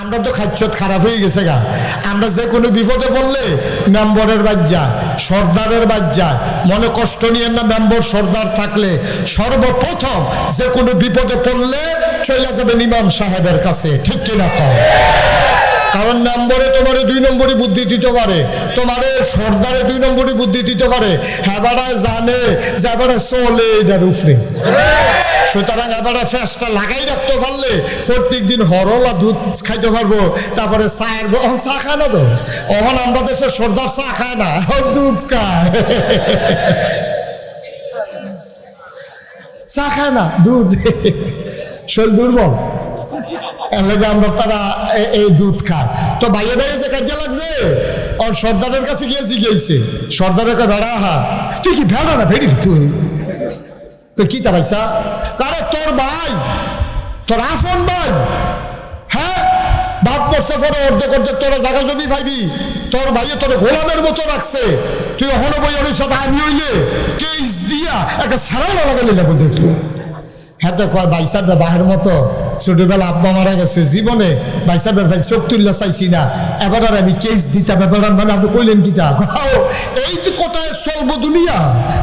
আমরা তো খাচ্ছত খারাপ হয়ে গেছে গা। আমরা যে কোনো বিপদে পড়লে মেম্বরের বাজ্যা, সর্দারের বাজ্যা, মনে কষ্ট নিয়ে না। মেম্বর সর্দার থাকলে সর্বপ্রথম যে কোনো বিপদে পড়লে চলে যাবেন ইমাম সাহেবের কাছে, ঠিক কিনা কম? কারণ মেম্বরে তোমার 2 নম্বরই বুদ্ধি দিতে পারে, তোমারে সর্দারে 2 নম্বরই বুদ্ধি দিতে পারে। হেবারা জানে যে এবারে চলে এটার উপরে, সুতরাং এবারে ফেসটা লাগাই রাখতে পারলে প্রত্যেক দিন হরলা দুধ খাইতে পারবো। তারপরে চায়ের চা খায় না তো, অহন আমরা দেশের সর্দার চা খায় না, দুধ খায়, চা খায় না, দুধ। শরীর দুর্বল এলাকা আমরা তারা এই দুধ খায়। তো ভাইয়ে ভাইয়ে যে কাজে লাগছে ওর সর্দারের কাছে গিয়েছি গিয়েছে, সর্দারের বেড়া হা তুই কি ভেড়া না ভেড়ি তুই কি তা ভাইসা? কারে তোর ভাই, তোর আফন ভাই, হ্যাঁ বাপ মরছে পরে অর্ধেক অর্ধেক তোরা জায়গা জমি পাইবি, তোর ভাইয়ে তোর গোলামের মতো রাখছে, তুই এখনো বই ওর সাথে আমি হইলে কেস দিয়া একটা সারা লাগালি না বলতে। হ্যাঁ তো কয় বাইসাবে বাহের মতো ছোটবেলা আব্বা মারা গেছে, জীবনে বাইসাবের ভাই চোখ তুললে চাইছি না, এবার আর আমি কেস দিতাম। এবার মানে আপনি কইলেন কি তা? এই তো কোথায় চলবো দুনিয়া,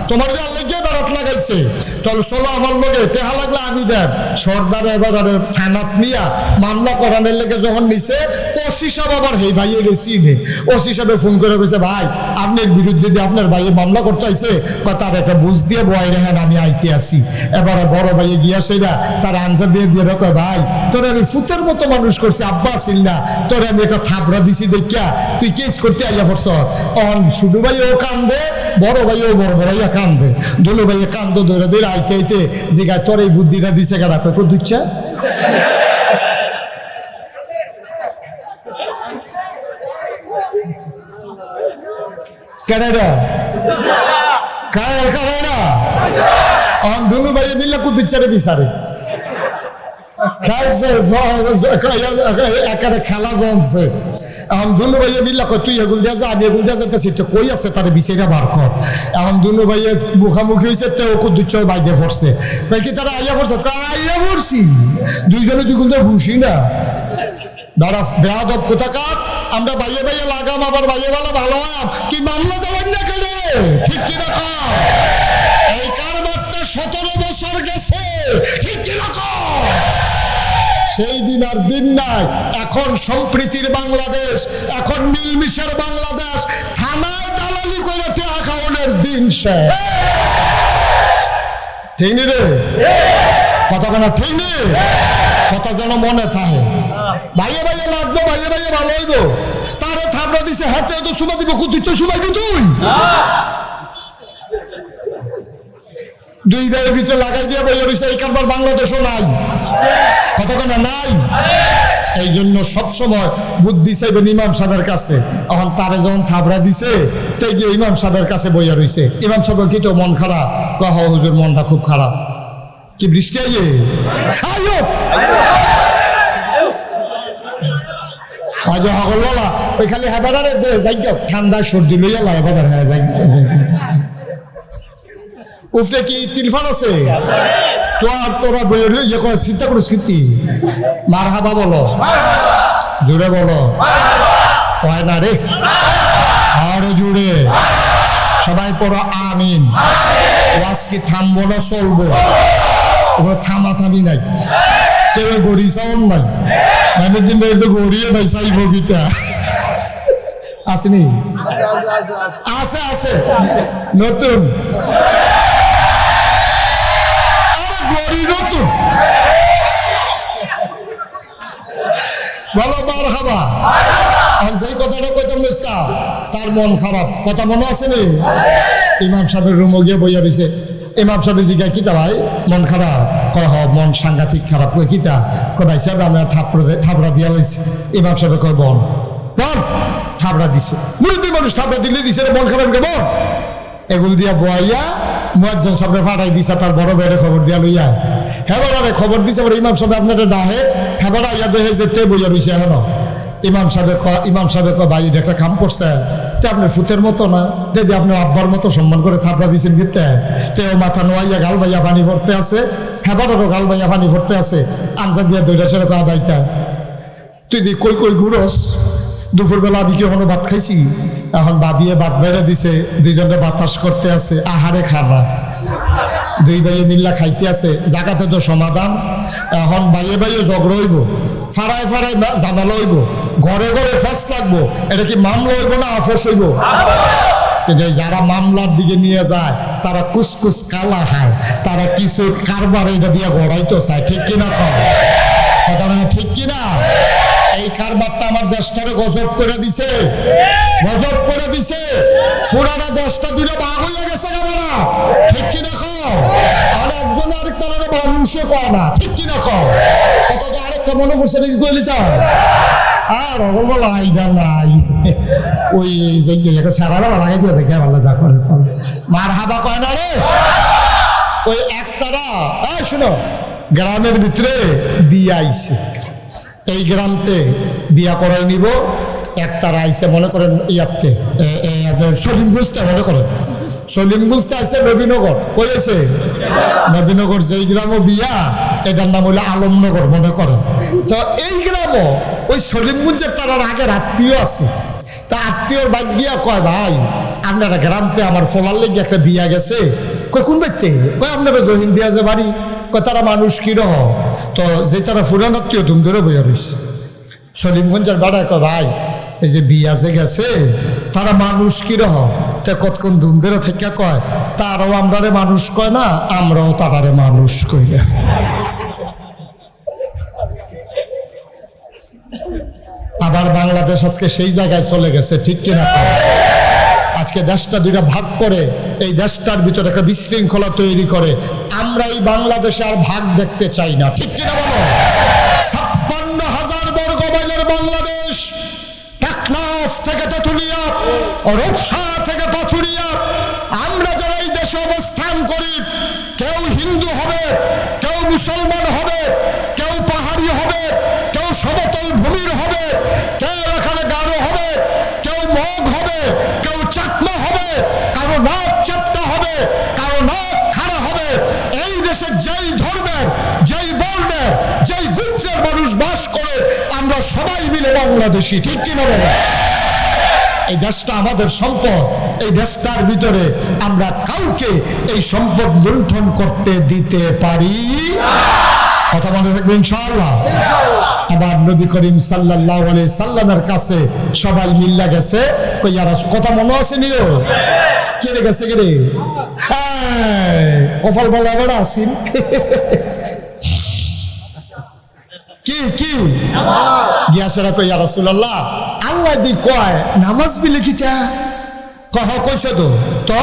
তোমার যে আল্লাহ গিয়ে বেড়াত লাগাইছে, তাহলে চলো আমার লগে টেহা লাগলে আমি দেন। সর্দারে এবার থানাত নিয়া মামলা করানোর লেগে যখন নিছে, ওসি সাহেব আবার হে ভাইয়ে রেসিনে ওসি সাহেবে ফোন করে কইছে ভাই আপনার বিরুদ্ধে দিয়ে আপনার ভাইয়ে মামলা করতে আইছে, তার একটা বুঝ দিয়ে বয় রেহেন আমি আইতে আসি। এবারে বড় ভাইয়ে গিয়া সেটা তার আনসার দিয়ে দিয়ে রাখো ভাই তোরে আমি ফুতের মতো মানুষ করছি, আব্বা আসিল না, তোরে আমি একটা থাপড়া দিছি দেখিয়া তুই কেস করতে আইয়া পড়ছ। অন ছোট ভাইও কান্দে, বড় ভাইও বড় ভাইয়া কান্দে, দুলো ভাইয়ে কান্দ ধরে ধরে আইতে আইতে যে গায়ে তোর এই বুদ্ধিটা দিছে কারা কই দুচ্ছা কেনাডা কারা দুলো ভাইয়ে মিল্লা কুদুচ্চারে বিচারে খেলা জমছে। এখন দুনু ভাইয়া মিল্লা কয় তুই এগুল দিয়া যা, আমি এগুল দিয়া যেতেছি, তো কই আছে তার বিচাইরা বার কর। এখন দুনু ভাইয়া মুখামুখি হয়েছে, তো ওকে দুচ্ছয় বাইরে পড়ছে, কি তারা আইয়া পড়ছে? আইয়া পড়ছি, দুইজনে দুগুল দিয়ে ঘুষি না দাঁড়া বেয়াদব কোথাকার। আমরা বাইয়ে বাইয়ে লাগাম, আবার বাইয়ে বেলা ভালো হয়, তুই মামলা দেওয়ার না কেন? ঠিক কিনা কর? এই কারবারটা 17 বছর গেছে, ঠিক কিনা কর? সেই দিন আর দিন নাই। এখন সম্প্রীতির বাংলাদেশ, এখন মিলমিশের বাংলাদেশ, থানায় দালালি করে টাকা খাওয়ানোর দিন শেষ। ঠিক নি রে কথা? কেন ঠিক নি কথা? যেন মনে থাকে, ভাইয়ে ভাইয়ে লাগবো, ভাইয়ে ভাইয়ে ভালো হইব। তারে থাপড়া দিছে, হাতে তো সুমা দিব, কুতুচ্ছ সুমাইবি তুই। দুই ভাইয়ের ভিতরে লাগাই দিয়ে বইয়া রয়েছে, এই কারবার বাংলাদেশও নাই, কতখানা নাই। এই জন্য সবসময় বুদ্ধি চাইবেন ইমাম সাহেবের কাছে। এখন তারে যখন থাবড়া দিছে, তাই গিয়ে ইমাম সাহেবের কাছে বইয়া রয়েছে। ইমাম সাহেব কি তো মন খারাপ? কহ হুজুর মনটা খুব খারাপ। কি বৃষ্টি আইয়ে আজ হগলওয়ালা ওই খালি হেবারে যাই ঠান্ডা সর্দি লইয়া লা হেবারে। হ্যাঁ যাই উফরে কি তিলফান আছে তো? আর তোরা বইয়ের ইয়ে করে চিন্তা করিস কীর্তি মার হাবা বলো, জুড়ে বলো, হয় না রে আরো জুড়ে সবাই পড়ো আমিন। ওয়াজ কি থামবো না চলবো? ওরা থামা থামি নাই, কেউ গড়ি চাওন নাই, মানে দিন তো গড়িয়ে ভাই চাইব বিটা আসেনি? আছে আছে নতুন বলো বার খাবা। সেই কথাটা কইতাম না, তার মন খারাপ, কথা মনে আছে নি? ইমাম সাহেবের রুমে গিয়ে বইয়া রয়েছে। ইমাম সাহেব জিজ্ঞাসা কিতা ভাই মন খারাপ? কয় হ মন সাংঘাতিক খারাপ। কই কিতা? কয় ভাই সাহেব আমি থাপড়া দিয়া লাইছি। ইমাম সাহেব কয় বল বল থাপড়া দিছে। মুরব্বী মানুষ থাপড়া দিলে দিছে, মন খারাপ কে বল? এগুলো দিয়া বইয়া মুয়াজ্জিন সাহেব ফাটাই দিছে, তার বড় ভাইয়ের খবর দিয়া লইয়া হেবারে খবর দিছে। ইমাম সাহেব আপনারা ডাহে হেবারা ইয়া দেহে যেতে বইয়া রয়েছে। এখন ইমাম সাহেব কয় ভাই এটা একটা কাম করছে, তো আপনার ফুতের মতো না, যদি আপনার আব্বার মতো সম্মান করে থাপড়া দিয়েছেন দিতে, তেও মাথা নোয়াইয়া গাল বাইয়া পানি ভরতে আছে, হেবারেরও গাল বাইয়া পানি ভরতে আছে। আনসার দিয়া দৈরা সেরে কয়া বাইতা তুই দেখ কই কই ঘুরস, দুপুরবেলা আমি কি এখনো ভাত খাইছি, এখন ভাবিয়ে ভাত বেড়ে দিছে, দুইজনে বাতাস করতে আছে, আহারে খাবা দুই ভাইয়ে মিল্লা খাইতে আছে, জাগাতে তো সমাধান। এখন ভাইয়ে ভাইয়ে ঝগড়া হইব, ফাড়ায় ফাড়ায় ঝামেলা হইব, ঘরে ঘরে ফাঁস লাগবো। এটা কি মামলা হইব না আফস হইব? কিন্তু যারা মামলার দিকে নিয়ে যায় তারা কুসকুস কালা খায়, তারা কিছু কারবার এটা দিয়ে গড়াইতে চায়। ঠিক কিনা কর কথা, মানে ঠিক কিনা? এই কারবারটা আমার দেশটারে গজব করে দিছে, গজব করে দিছে। পুরানা দেশটা দুটো ভাগ হয়ে গেছে না, ঠিক কিনা কর? আর একজন আরেকটা মানুষে কয় না, ঠিক কিনা কর? কত তো আরেকটা মনে পড়ছে নাকি কইলিতা আর বলা আইডা নাই ওই যে সারারা লাগাই দিয়ে দেখে ভালো যা করে মার হাবা কয় না রে। ওই একতারা শোনো, গ্রামের ভিতরে বিয়ে আইছে, এই গ্রামতে বিয়া করাই নিব। একতারা আইসে মনে করেন ইয়াতে সলিমগঞ্জটা মনে করেন, সলিমগঞ্জটা আছে নবীনগর, কই আছে নবীনগর, যেই গ্রামও বিয়া এটার নাম হইলো আলমনগর মনে করেন। তো এই গ্রামও ওই সলিমগঞ্জের তার আগের আত্মীয় আছে। তা আত্মীয়র বাদ গিয়া কয় ভাই আপনারা গ্রামতে আমার ফলার লেগে একটা বিয়া গেছে। কয় কোন ব্যক্তি? কয় আপনারা দহিন দিয়া যে বাড়ি। কয় তারা মানুষ কিরহ? তো যে তারা ফুরান আত্মীয় ধুম ধরে বইয়া রয়েছে। সলিমগঞ্জের বাড়ায় কয় ভাই এই যে বিয়া যে গেছে তারা মানুষ কিরহ? তা কতক্ষণ ধুম ধরে থেকে কয় তারাও আমরারে মানুষ কয় না, আমরাও তারারে মানুষ কই না। আবার বাংলাদেশ আজকে সেই জায়গায় চলে গেছে, ঠিক কিনা? আজকে দেশটা দুইটা ভাগ করে এই দেশটার ভিতরে একটা বিশৃঙ্খলা তৈরি করে। আমরা এই বাংলাদেশে আর ভাগ দেখতে চাই না, ঠিক কিনা বলো? 56,000 বর্গ মাইলের বাংলাদেশ, টেকনাফ থেকে তেঁতুলিয়া, রূপসা থেকে পাথুরিয়া, আমরা যারা এই দেশে অবস্থান করি, কেউ হিন্দু হবে, কেউ মুসলমান হবে, কেউ পাহাড়ি হবে, কেউ সমতল ভূমির হবে, কেউ এখানে গারো হবে, কেউ মগ হবে, কেউ চাকমা হবে, কারো নাক চাপটা হবে, কারো নাক খাড়া হবে। এই দেশে যেই ধর্মের, যেই বর্ণের, যেই গোত্রের মানুষ বাস করে, আমরা সবাই মিলে বাংলাদেশি, ঠিক কিনা বলে? এই দেশটা আমাদের সম্পদ, এই দেশটার ভিতরে আমরা কাউকে এই সম্পদ লুণ্ঠন করতে দিতে পারি। কথা মনে থাকবে ইনশাআল্লাহ। আবার নবী করিম সাল্লাল্লাহু আলাইহি সাল্লামের কাছে সবাই মিল্লা গেছে, কইয়ারা কথা মনে আছে নিও কে রে গেছে কে রে? হ্যাঁ কপাল বলা বড় আসিন কি কি গিয়াসেরা কইয়া রাসূলুল্লাহ আল্লাহ দি কয় নামাজ বিলে কিতা কহ কইছো তো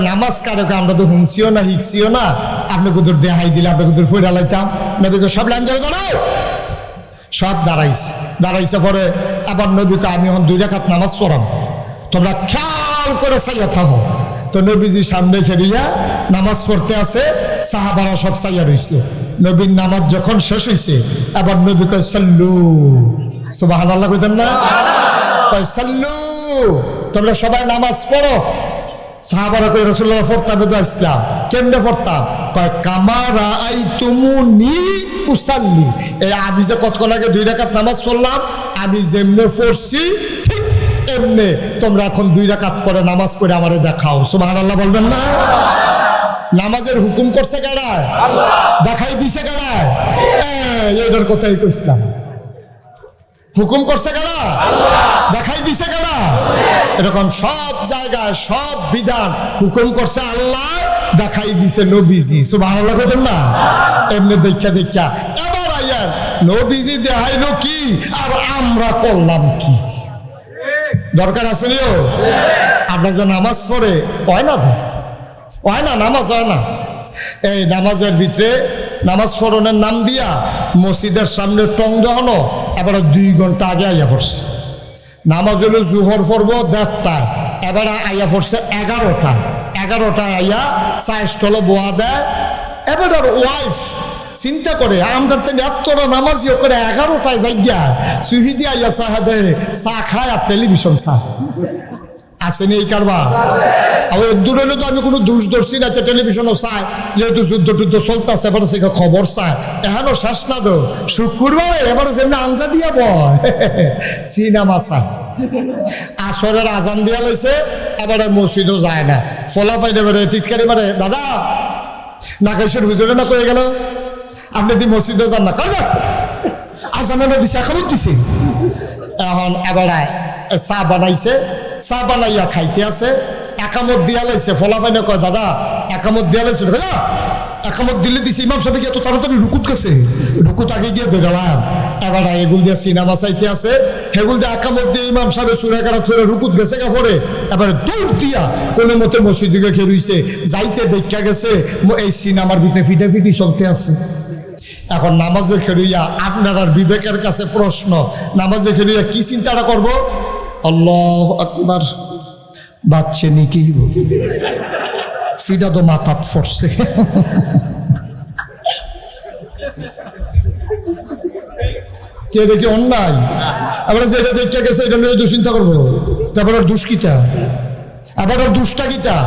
নামাজ কারো আমরা তো হুমছিও না হিকছিও না, আপনি কুদুর দেহাই দিলে আপনি কুদুর ফুটা লাইতাম। নবীকে সব লাইন ধরে দাঁড়াও, সব দাঁড়াইছে পরে আবার নবীকে আমি এখন 2 রাকাত নামাজ পড়াম, তোমরা খেয়াল করে চাইয়া থাকো। তো নবীজি সামনে ফেরিয়া নামাজ পড়তে আছে, সাহাবারা সব চাইয়া রইছে। নবীর নামাজ যখন শেষ হয়েছে আবার নবী কয় সাল্লু, সুবহানাল্লাহ কইতেন না? কয় সাল্লু, তোমরা সবাই নামাজ পড়ো। সাহাবারা কই রাসূলুল্লাহ পড়তাম তো ইসলাম কেমনে পড়তাম? কয় কামা রাআইতুমুনি উসাল্লি, এই আমি যে কতক্ষণ আগে 2 রাকাত নামাজ পড়লাম, আমি যেমনে পড়ছি ঠিক এমনি তোমরা এখন 2 রাকাত করে নামাজ পড়ে আমারে দেখাও। সুবহানাল্লাহ বলবেন না? নামাজের হুকুম করছে কারা? আল্লাহ। দেখাই দিছে কারা? এটার কথাই কইছিলাম, হুকুম করছে কারা? আল্লাহ। দেখাই দিছে কারা? এরকম সব জায়গায় সব বিধান হুকুম করছে আল্লাহ, দেখাই দিছে নবীজি। সুবহানাল্লাহ কইতেন না? এমনি দেখা এবার আইয়ার নবীজি দেখাইলো কি আর আমরা করলাম কি? দরকার আছে নিও আমরা যে নামাজ পড়ে হয় না, হয় না, নামাজ হয় না। এই নামাজের ভিতরে নামাজ পড়নের নাম দিয়া মসজিদের সামনে টং দেওয়ানো, এবার 2 ঘন্টা আগে আইয়া পড়ছে। নামাজ হলো জুহর পড়ব 1:30টায়, এবার আইয়া পড়ছে 11টায় আইয়া চায় স্টলে বোয়া দেয়। এবার ওয়াইফ চিন্তা করে আমরা তো এতটা নামাজিও করে 11টায় যাই গিয়া সুহিদি আইয়া চাহা দেয়, চা খায় আর টেলিভিশন চা। আসেনি এই কারবার? আর দূর হলে তো আমি কোনো দোষ ধরছি না, টেলিভিশনও চাই, যেহেতু যুদ্ধ টুদ্ধ চলতেছে, এবার সে খবর চায়, এখনো শেষ না তো, শুক্রবারে এবার যেমনি আঞ্জা দিয়া বয় সিনেমা চায়। আসরের আজান দিয়া লাইছে, এবারে মসজিদও যায় না, ফলা পাইলে এবারে টিটকারি মারে, দাদা নাকাইশের হুজুরে না করে গেল, আপনি দি মসজিদে যান না, কর আজানে দিছে, এখনো দিছে। এখন এবারে চা বানাইছে, চা বানাইয়া খাইতে আছে, একামত দিয়া লাইছে, ফলা পাইনে কয় দাদা একামত দিয়া লাইছে, দাদা একামত দিলে দিছে, ইমাম সাহেব গিয়ে তো তাড়াতাড়ি রুকুত গেছে, রুকুত আগে গিয়ে ধরলাম। এবার এগুল দিয়ে সিনেমা চাইতে আছে, হেগুল দিয়ে একামত দিয়ে ইমাম সাহেব সুরে কারাত করে রুকুত গেছে কাপড়ে, এবারে দৌড় দিয়া কোনো মতে মসজিদ দিকে খেলুইছে, যাইতে দেখা গেছে এই সিনেমার ভিতরে ফিটাফিটি চলতে আছে। এখন নামাজে খেলুইয়া আপনার আর বিবেকের কাছে প্রশ্ন, নামাজে খেলুইয়া কি চিন্তাটা করব? আল্লাহু আকবার, বাচ্চে নাকি ফিটা তো মাথাত ফরছে, কে দেখি অন্যায়, আবার যেটা দেখতে গেছে এটা নিয়ে দুশ্চিন্তা করবো, তারপর আর দুষ্কিতা, আবার আর দুষ্টা গীতা,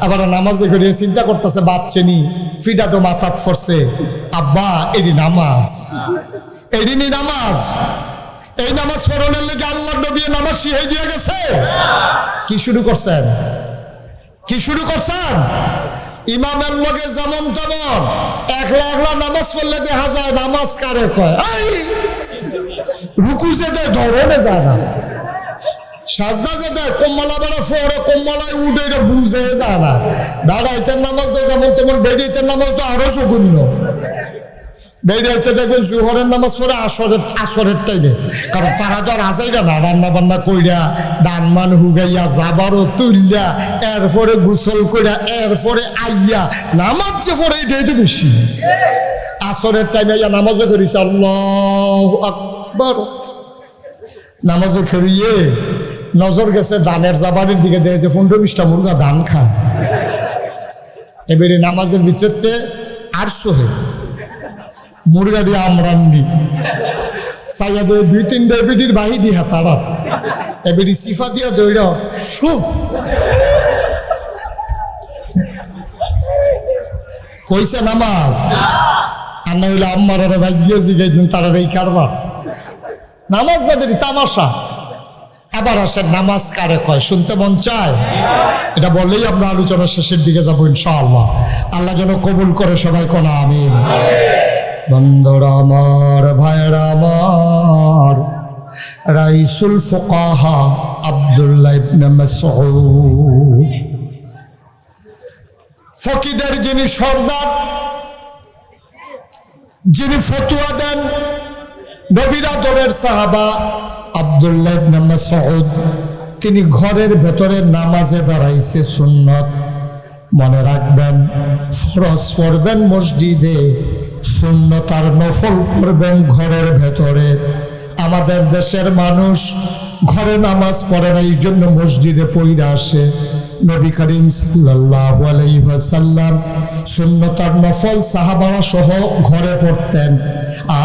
আবার নামাজে করে চিন্তা করতেছে বাচ্চে নি ফিটা তো মাথাত ফরছে। আব্বা এডি নামাজ, এডিনি নামাজ, এই নামাজ পড়ানোর লেগে আল্লাহ নবী নামাজ শিখাই দিয়ে গেছে। কি শুরু করছেন? কি শুরু করছেন? ইমামের লগে যেমন তেমন একলা একলা নামাজ পড়লে দেখা যায় নামাজ কারে কয়, রুকু যে দেয় ধরনে যায় না, সাজদা যে দেয় কম্মলা বেড়া ফোরে কম্মলায় উঠে, এটা বুঝে যায় না। দাঁড়াইতের নামাজ তো যেমন তেমন, বেডিতের নামাজ তো আরো জঘন্য। বেরিয়ে দেখবেন জোহরের নামাজ পড়ে আসরের টাইমে, কারণ তারা তো আর আসাইরা না, রান্না বান্না কইরা দান মান হুগাইয়া যাবারও তুললা, এরপরে গোসল কইরা এরপরে আইয়া নামাজ যে পড়ে এটাই তো বেশি। আসরের টাইমে আইয়া নামাজও করিস আল্লাহু আকবার, নামাজও খেলিয়ে নজর গেছে দানের জাবারের দিকে, দেয় যে 15-20টা মুরগা ধান খায়। এবারে নামাজের ভিতরতে 800 মুরগা দিয়ে আমরান্ডি সাইয়া দিয়ে 2-3 এবিডির বাহি দিয়া তারা এবিডি সিফা দিয়া দৌড় সব কইছে নামাজ আর না হইলে আম্মার ভাই গিয়ে জিগাই দিন তারা এই কারবার। নামাজ বাদের তামাশা। আবার আসেন নামাজ কারে কয়, শুনতে মন চায়? এটা বললেই আমরা আলোচনার শেষের দিকে যাবো ইনশাআল্লাহ। আল্লাহ যেন কবুল করে, সবাই কোন আমিন। বন্ধুরা আমার, ভাইরা আমার, রাইসুল ফুকাহা আব্দুল্লাহ ইবনে মাসউদ, ফকিদের যিনি সর্দার, যিনি ফতোয়া দেন, নবীর আদরের সাহাবা আব্দুল্লাহ ইবনে মাসউদ, তিনি ঘরের ভেতরে নামাজে দাঁড়াইছে সুন্নত। মনে রাখবেন, ফরজ পড়বেন মসজিদে, সুন্নত আর নফল পড়বেন ঘরের ভেতরে। আমাদের দেশের মানুষ ঘরে নামাজ পড়ে না, এই জন্য মসজিদে পইরা আসে। নবী করিম সাল্লাল্লাহু আলাইহি ওয়াসাল্লাম সুন্নত আর নফল সাহাবারা সহ ঘরে পড়তেন,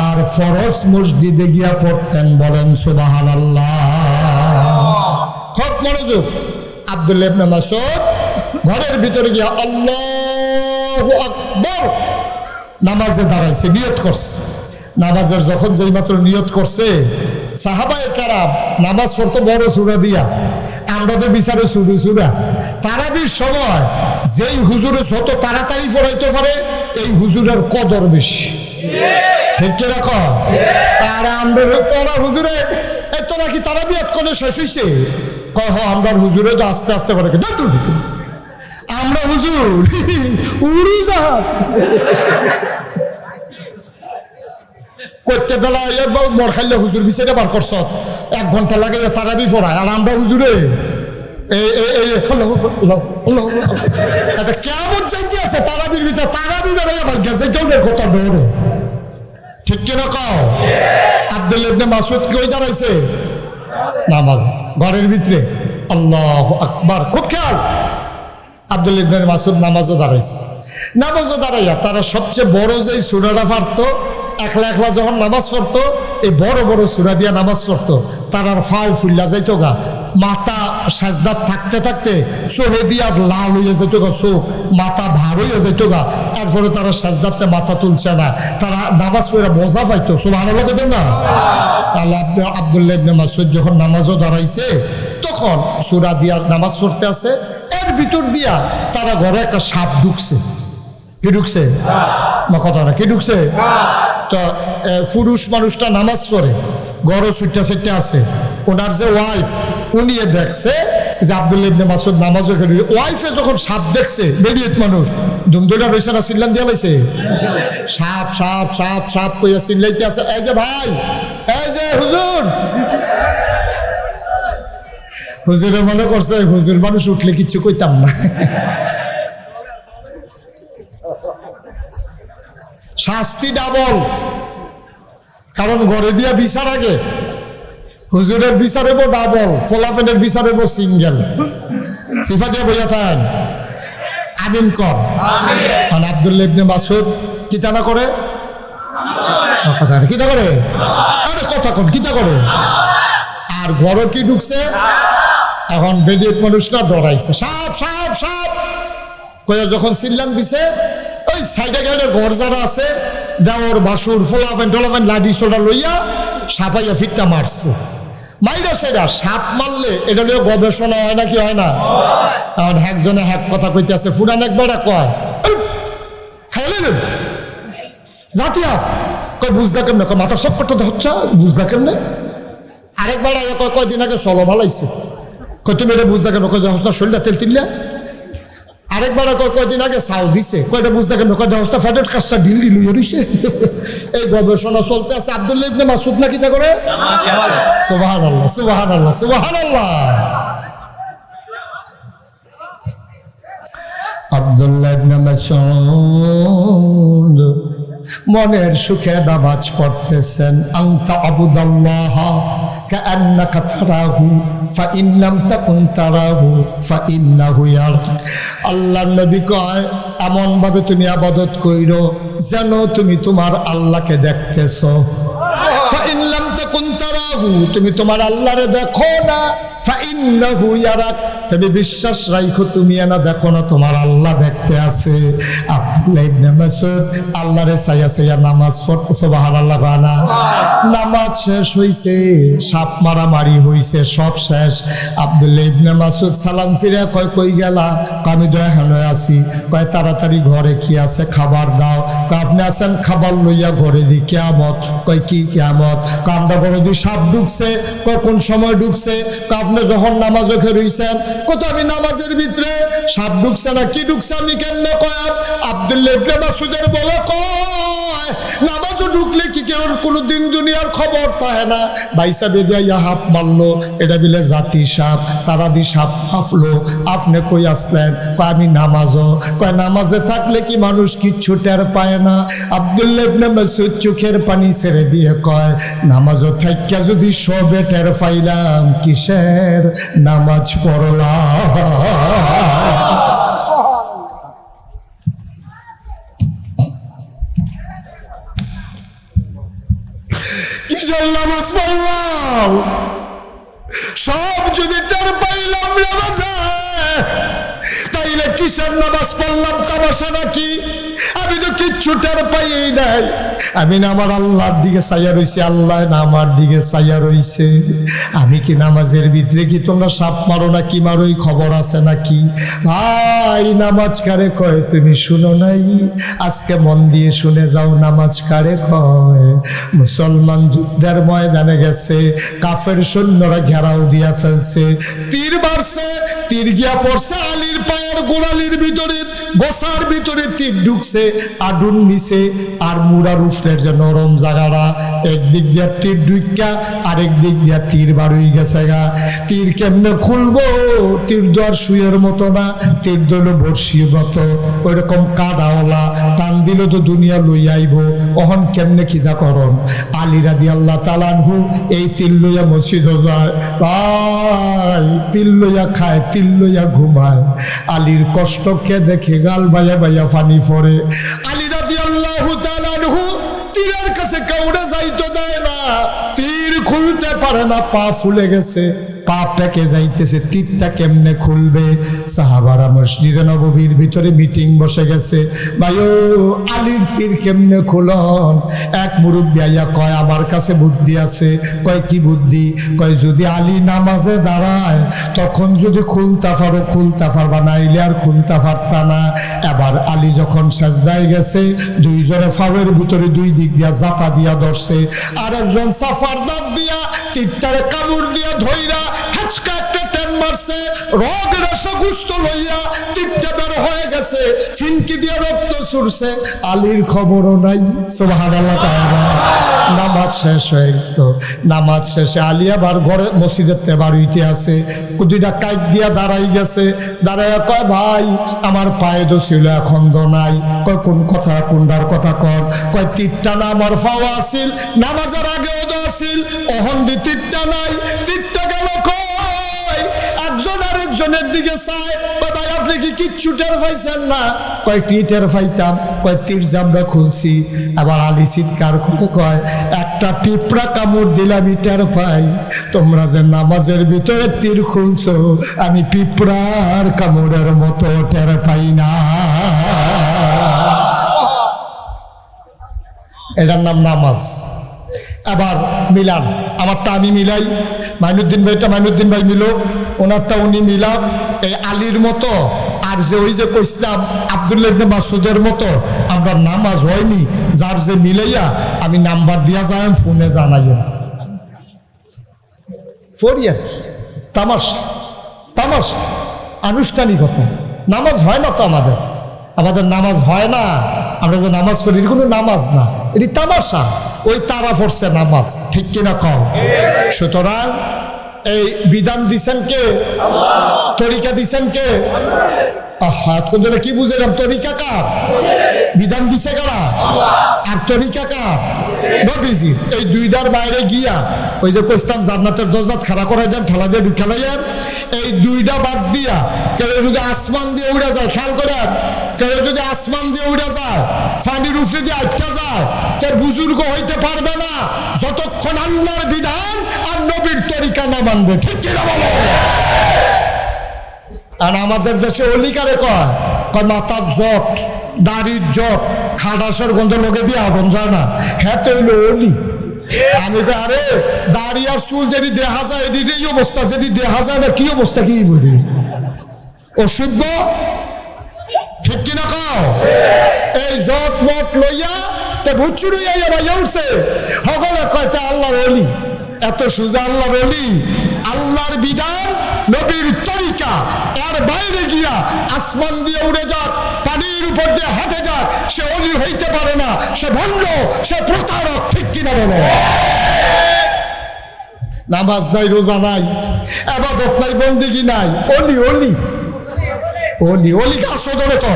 আর ফরজ মসজিদে গিয়া পড়তেন। বলেন সুবহানাল্লাহ। খুব মনোযোগ। আব্দুল্লাহ ইবনে মাসউদ ঘরের ভিতরে গিয়া আল্লাহু আকবার নামাজে দাঁড়াইছে, নিয়ত করছে। নামাজের যখন যেই মাত্র নিয়ত করছে, সাহাবায়ে কেরাম নামাজ পড়তো বড় সূরা দিয়া, আমরা তো বিচারে শুরু সূরা। তারাবির সময় যেই হুজুরে যত তাড়াতাড়ি পড়াইতে পারে, এই হুজুরের কদর বেশি। ঠিক কি রাখো? আর আমরা তোরা হুজুরে তোরা কি তারাবি এতক্ষণে শেষ হয়েছে? কহ আমরা হুজুরে তো আস্তে আস্তে করে, আমরা হুজুর উড়োজাহাজ করতে বেলা মর খাইলে হুজুর বিচারে বার করছ, 1 ঘন্টা লাগে তারাবি পড়ায়, আর আমরা হুজুরে কেমন চাইতে আছে তারাবির ভিতরে, তারাবি বেড়াই আবার গেছে কেউ কথা বড়। ঠিক কিনা কও? আব্দুল্লাহ ইবনে মাসউদ কই দাঁড়াইছে? নামাজ, ঘরের ভিতরে। আল্লাহু আকবার। খুব খেয়াল। আব্দুল্লাহ ইবনে মাসউদ নামাজও দাঁড়াইছে। নামাজও দাঁড়াইয়া তারা সবচেয়ে বড় যেই সূরাটা পারতো, একলা একলা যখন নামাজ পড়তো, এই বড় বড় সূরা দিয়া নামাজ পড়তো, তার আর ফাল ফুল্লা যাইতো গা, মাথা সাজদাত থাকতে থাকতে চোখে দিয়া লাল হয়ে যেত গা, চোখ মাথা ভার হয়ে যেত গা, তারপরে তারা সাজদাতে মাথা তুলছে না, তারা নামাজ পড়ে মজা পাইতো। সুবহানাল্লাহ কেন না? তাহলে আব্দুল্লাহ ইবনে মাসউদ যখন নামাজও দাঁড়াইছে তখন সূরা দিয়া নামাজ পড়তে আছে, এর ভিতর দিয়া তারা ঘরে একটা সাপ ঢুকছে। কি ঢুকছে? না কথা না, কি ঢুকছে? তো পুরুষ মানুষটা নামাজ পড়ে, গড় ছুটটা ছুটতে আছে, ওনার যে ওয়াইফ উনি দেখছে যে আব্দুল্লাহ ইবনে মাসউদ নামাজ পড়ে। ওয়াইফে যখন সাপ দেখছে, বেরিয়েত মানুষ দুমদুলা রয়েছে না, চিল্লান দিয়া লাইছে, সাপ সাপ সাপ সাপ কইয়া চিল্লাইতে আছে, এই যে ভাই, এই যে হুজুর। হুজুরে মনে করছে হুজুর মানুষ উঠলে কিচ্ছু কইতাম না। শাস্তি ডাবল, কারণ ঘরে দিয়া বিচার আগে, হুজুরের বিচার হবো ডাবল, ফোলাফেনের বিচার হবো সিঙ্গেল। সিফা দিয়া বইয়া থাকেন, আমিন কর। আব্দুল্লাহ ইবনে মাসউদ কিতা না করে, কিতা করে, আরে কথা কন, কিতা করে। আর ঘর কি ঢুকছে, এখন বেদিত মানুষ না ডরাইছে, সাপ সাপ সাপ কইয়া যখন চিল্লান দিছে, ওই সাইডে গেলে ঘর যারা আছে দেওয়ার বাসুর ফোলাফেন টোলাফেন লাঠি সোটা লইয়া সাপাইয়া ফিটটা মারছে। মাইরা সেরা সাপ মারলে এটা নিয়ে গবেষণা হয় না, কি হয় না? এখন একজনে এক কথা কইতে আছে, ফুরান একবার কয় খাইলেন জাতি আপ কয় বুঝদা কেমনে, কয় মাথার চক্করটা হচ্ছে বুঝদা কেমনে। আরেকবার আগে কয় কয়দিন আগে চলো ভালাইছে, কয় তুমি এটা বুঝদা কেমন, কয় শরীরটা তেল তিনলে। আরেকবার কয়দিন আগে চাউ দিছে, কয়টা বুঝতে কেন, কয়টা হস্তা ফ্যাটের কাজটা ঢিল ঢিল হয়ে রইছে। এই গবেষণা চলতে আছে। আব্দুল্লাহ ইবনে মাসউদ না কিতা করে, সুবহানাল্লাহ সুবহানাল্লাহ সুবহানাল্লাহ। আব্দুল্লাহ ইবনে মাসউদ মনের সুখে নামাজ পড়তেছেন। আনতা আবুদাল্লাহ কাআন্নাকা তারাহু ফাইন লাম তাকুন তারাহু ফাইন্নাহু ইয়ারাক। আল্লাহর নবী কয় এমন ভাবে তুমি ইবাদত কইরো যেন তুমি তোমার আল্লাহকে দেখতেছো। ফাইন লাম তাকুন তারাহু, তুমি তোমার আল্লাহরে দেখো না, ফাইন্নাহু ইয়ারাক, তুমি বিশ্বাস রাখো তুমি না দেখো না, তোমার আল্লাহ দেখতে আছে। আব্দুল্লাহ ইবনে মাসউদ আল্লাহরে চাইয়া চাইয়া নামাজ পড়তে, সুবহানাল্লাহ বানা। নামাজ শেষ হইছে, সাপ মারামারি হইছে, সব শেষ। আব্দুল্লাহ ইবনে মাসউদ সালাম ফিরে কয় কই গেলা, আমি তো এখানে আছি। কয় তাড়াতাড়ি ঘরে কি আছে খাবার দাও। কয় আপনি আছেন খাবার লইয়া ঘরে দি, কিয়ামত। কয় কি কিয়ামত? কামটা বড় দুই সাপ ঢুকছে। কয় কোন সময় ঢুকছে? আপনি যখন নামাজ রেখে রইছেন। কত আমি নামাজের ভিতরে সাপ ঢুকছে না কি ঢুকছে আমি কেমনে কয়? আব্দুল্লাহ ইবনে মাসউদের বলে কয় নামাজও ঢুকলে কি কেউ কোনোদিন দুনিয়ার খবর থাকে না। বাইসা বেদিয়া হাফ মারলো, এটা বিলে জাতি সাপ, তারা দি সাপ হাফলো। আপনি কই আসলেন? কয় আমি নামাজও। কয় নামাজে থাকলে কি মানুষ কিচ্ছু টের পায় না? আব্দুল্লাহ ইবনে মাসউদ চোখের পানি ছেড়ে দিয়ে কয় নামাজও থাইকা যদি সবে টের পাইলাম, কিসের নামাজ পড়লাম। কিসের নামাজ পড়লাম? সব যদি টের পাইলাম নামাজে, তাইলে কিসের নামাজ পড়লাম? তামাশা নাকি? আমি তো কিচ্ছু টের পাই নাই। আমি না আমার আল্লাহর দিকে চাইয়া রইছি, আল্লাহ না আমার দিকে চাইয়া রইছে। আমি কি নামাজের ভিতরে কি তোমরা সাপ মারো না কি মারো, এই খবর আছে নাকি? ভাই নামাজ কারে কয় তুমি শুনো নাই? আজকে মন দিয়ে শুনে যাও নামাজ কারে কয়। মুসলমান যুদ্ধের ময়দানে গেছে, কাফের সৈন্যরা ঘেরাও দিয়া ফেলছে, তীর মারছে, তীর গিয়া পড়ছে আলীর পায়ের গোড়ালির ভিতরে, গোসার ভিতরে তীর ঢুকছে, আডুন নিচে আর মুড়ার উফলের যে নরম জায়গাটা, একদিক দিয়া তীর ঢুকা আরেক দিক দিয়া তীর বার হয়ে গেছে গা। তীর কেমনে খুলবো? তীর তো আর সুয়ের মতো না, তীর দইল বর্ষির মতো, ওই রকম কাদাওয়ালা, টান দিল তো দুনিয়া লই আইব। অহন কেমনে খিদা করন? আলী রাদিয়াল্লাহু তাআলা আনহু এই তীর লইয়া মসজিদ যায়, ভাই তীর লইয়া খায়, তীর লইয়া ঘুমায়। আলীর কষ্টকে দেখে গাল বাইয়া বাইয়া পানি পড়ে। আলী রাদিয়াল্লাহু তাআলা আনহু তীরের কাছে কাউরে যাইতে দেয় না, তীর খুলতে পারে না, পা ফুলে গেছে। পা পেকে যাইতেছে, তীরটা কেমনে খুলবে? সাহাবারা মসজিদে নববীর ভিতরে মিটিং বসে গেছে, ভাই ও আলীর তীর কেমনে খুলন? এক মুরব্বি আইয়া কয় আমার কাছে বুদ্ধি আছে। কয় কি বুদ্ধি? কয় যদি আলী নামাজে দাঁড়ায় তখন যদি খুলতা পারো খুলতা পারবা, নাইলে আর খুলতা পারতা না। এবার আলী যখন সাজদায় গেছে, দুইজনে ফাওয়ের ভিতরে দুই দিক দিয়া জাতা দিয়া ধরছে, আর একজন সাফার দাঁত দিয়া তীরটারে কামড় দিয়া ধইরা হাঁচকা একটা টেন মারছে, রগ রস গুস্ত লইয়া তীরটা বের হয়ে গেছে, ফিনকি দিয়া রক্ত ছুটছে, আলীর খবরও নাই। সুবহানাল্লাহ। নামাজ শেষ হয়ে গেল। নামাজ শেষে আলী আবার ঘরে মসজিদের বাড়িতে আছে, দুইটা কাইট দিয়া দাঁড়াই গেছে, দাঁড়াইয়া কয় ভাই আমার পায়ে দো ছিল এখন দো নাই। কয় কোন কথা, কোনটার কথা কর? কয় তীরটা না আমার ফাওয়া আসিল, নামাজের আগেও দো আসিল, অহন দি তীরটা নাই, তীরটা গেল কই? একজন আরেকজনের দিকে চায়, ভাই আপনি কি কিচ্ছু টের পাইছেন না? কয় কি টের পাইতাম? কয় তীর জামরা খুলছি। আবার আলী চিৎকার করতে কয় একটা পিঁপড়া কামড় দিলাম টের পাই, তোমরা যে নামাজের ভিতরে তীর খুলছো আমি পিঁপড়ার কামড়ের মতো টের পাই না। এটার নাম নামাজ। আবার মিলান, আমারটা আমি মিলাই, মাইনুদ্দিন ভাইটা মাইনুদ্দিন ভাই মিলো, ওনারটা উনি মিলাম। এই আলীর মতো আর যে ওই যে কইসলাম আব্দুল্লাহ ইবনে মাসউদের মতো আমরা নামাজ হয়নি, যার যে মিলাইয়া আমি নাম্বার দিয়া যাই ফোনে জানাইও ফোর ইয়ার তামাশা তামাশা আনুষ্ঠানিকতা। নামাজ হয় না তো আমাদের, আমাদের নামাজ হয় না। আমরা যে নামাজ করি এটা কোনো নামাজ না, এটি তামাশা। ওই তারা পড়ছে নামাজ, ঠিক কিনা কও? সুতরাং এই বিধান দিছেন কে? তরিকা দিছেন কে? হাত কোন কি বুঝলাম? তরিকা কার? বিধান দিছে কারা? আর তরিকা কার? নবীজি। এই দুইটার বাইরে গিয়া ওই যে কইতাম জান্নাতের দরজা খাড়া করাই দেন, ঠেলা দিয়ে ঢুকালাইয়ার, এই দুইটা বাদ দিয়া কেউ যদি আসমান দিয়ে উড়ে যায়, খেয়াল করেন, কেউ যদি আসমান দিয়ে উড়ে যায়, ফানির উপরে দিয়ে আটটা যায়, তার বুজুর্গ হইতে পারবে না যতক্ষণ আল্লাহর বিধান আর নবীর তরিকা না মানবে, ঠিক কিনা বলো? আর আমাদের দেশে অলিকারে কয় কয় মাথার জট, দাড়ির জট, খাটাসের গন্ধ লোকে দিয়ে আগুন যায় না, হ্যাঁ তো হইলো অলি। আমি কই আরে দাড়ি আর চুল যেটি দেখা যায় এটি অবস্থা, যেটি দেখা যায় না কি অবস্থা? কি বলি অশুদ্ধ, ঠিক কিনা কও? এই জট মট লইয়া তে ভুচুড়ি ভাইয়া উঠছে, সকলে কয় তা আল্লাহর অলি। এত সোজা আল্লাহর অলি? আল্লাহর বিধান নবীর তরিকা আর বাইরে গিয়া আসমান দিয়ে উড়ে যাক, পানির উপর দিয়ে হাঁটে যাক, সে অলি হইতে পারে না, সে ভণ্ড, সে প্রতারক, ঠিক কিনা বলো? নামাজ নাই, রোজা নাই, ইবাদত নাই, বন্দেগী নাই, অলি অলি অলি অলি কাছে ধরে তো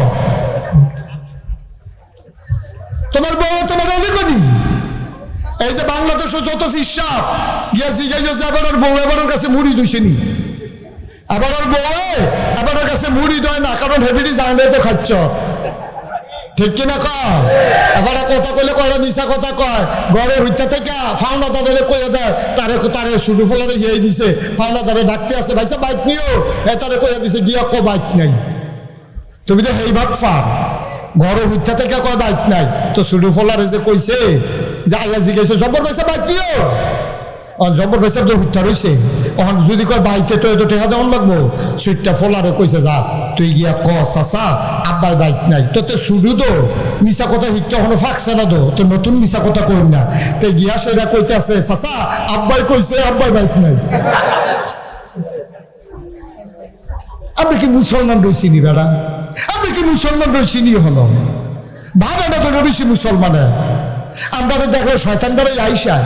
তোমার বউ তোমার অলি করি। এই যে বাংলাদেশে যত ফিসাব গিয়েছি গেছে, এবার ওর বউ এবার ওর কাছে মুড়ি দইছেনি, আবার ওর বউ এবার ওর কাছে মুড়ি দেয় না, কারণ হেভিটি জানে তো খাচ্ছ, ঠিক কিনা কয়? এবার কথা কইলে কয় মিশা কথা কয়, ঘরে হইতে থেকে ফাউনা দাদারে কইয়া দেয়, তারে তারে শুরু ফলারে গিয়ে দিছে, ফাউনা দারে ডাকতে আছে, ভাইসা বাইক নিও, তারে কইয়া দিছে গিয়া কো বাইক নাই, তুমি তো হেই ভাগ ফার ঘরে হইতে থেকে কয় বাইক নাই, তো শুরু ফলারে যে কইছে যে আইয়া জিজ্ঞেস জব্বর পয়সা বাইক নিও, জব্বর পয়সা তো হুঠা রয়েছে, যদি কয় বাইকে তো এত টেকা দেওয়ান লাগবো, সুইটটা ফলারে কইছে যা তুই গিয়া ক চাচা আব্বাই বাইক নাই, তো শুধু তো মিশা কথা শিক্ষা এখনো ফাঁকছে না, তো নতুন মিশা কথা কই না, তো গিয়া সেটা কইতে আছে চাচা আব্বাই কইছে আব্বাই বাইক নাই। আপনি কি মুসলমান রয়েছিনি বেড়া? আপনি কি মুসলমান রয়েছিনি? হলো ভাবে না তো রয়েছি মুসলমানে। আমরা দেখলো শয়তান দ্বারা আইসা,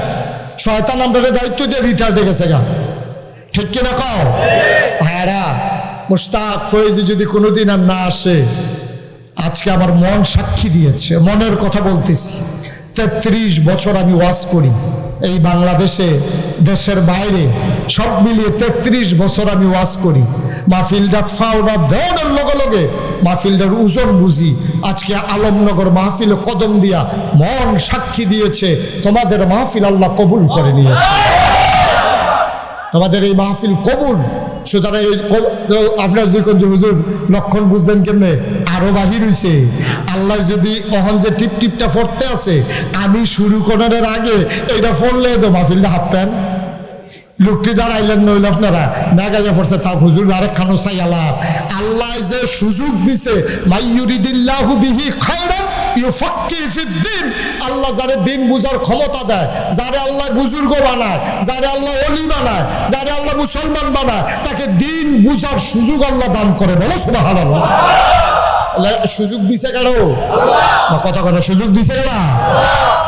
শয়তান আমরা দায়িত্ব দিয়ে রিটায়ার্ডে গেছে গা, ঠিক কিনা কও? ভাইরা মুশতাক ফয়েজি যদি কোনোদিন আর না আসে, আজকে আমার মন সাক্ষী দিয়েছে, মনের কথা বলতেছি। 33 বছর আমি ওয়াজ করি এই বাংলাদেশে, দেশের বাইরে সব মিলিয়ে 33 বছর আমি ওয়াজ করি। মাহফিলটা ফাওনা দেওয়ার লগে লগে মাহফিলটার ওজন বুঝি। আজকে আলমনগর মাহফিল কদম দিয়া মন সাক্ষী দিয়েছে, তোমাদের মাহফিল আল্লাহ কবুল করে নিয়েছে। তোমাদের এই মাহফিল কবুল। সুতরাং এই আপনার দুই হুজুর লক্ষণ বুঝলেন কেমনে? আরো বাহির হইছে। আল্লাহ যদি অহন যে টিপ টিপটা পড়তে আছে, আমি শুরু করার আগে এইটা পড়লে তো মাহফিলটা হাফ প্যান লোকটি দাঁড়াইলেন নইল আপনারা মেঘাজা পড়ছে তা হুজুর আরেকখানো চাই আল্লাহ। আল্লাহ যে সুযোগ দিছে, মাইয়ুরিদিল্লাহু বিহি খায়রান ইউফাক্কিহু ফিদ্দিন। আল্লাহ যারে দিন বুঝার ক্ষমতা দেয়, যারে আল্লাহ বুজুর্গ বানায়, যারে আল্লাহ ওলি বানায়, যারে আল্লাহ মুসলমান বানায়, তাকে দিন বুঝার সুযোগ আল্লাহ দান করে। বলো সুবহানাল্লাহ। সুযোগ দিছে কেন? কথা কথা সুযোগ দিছে কেন?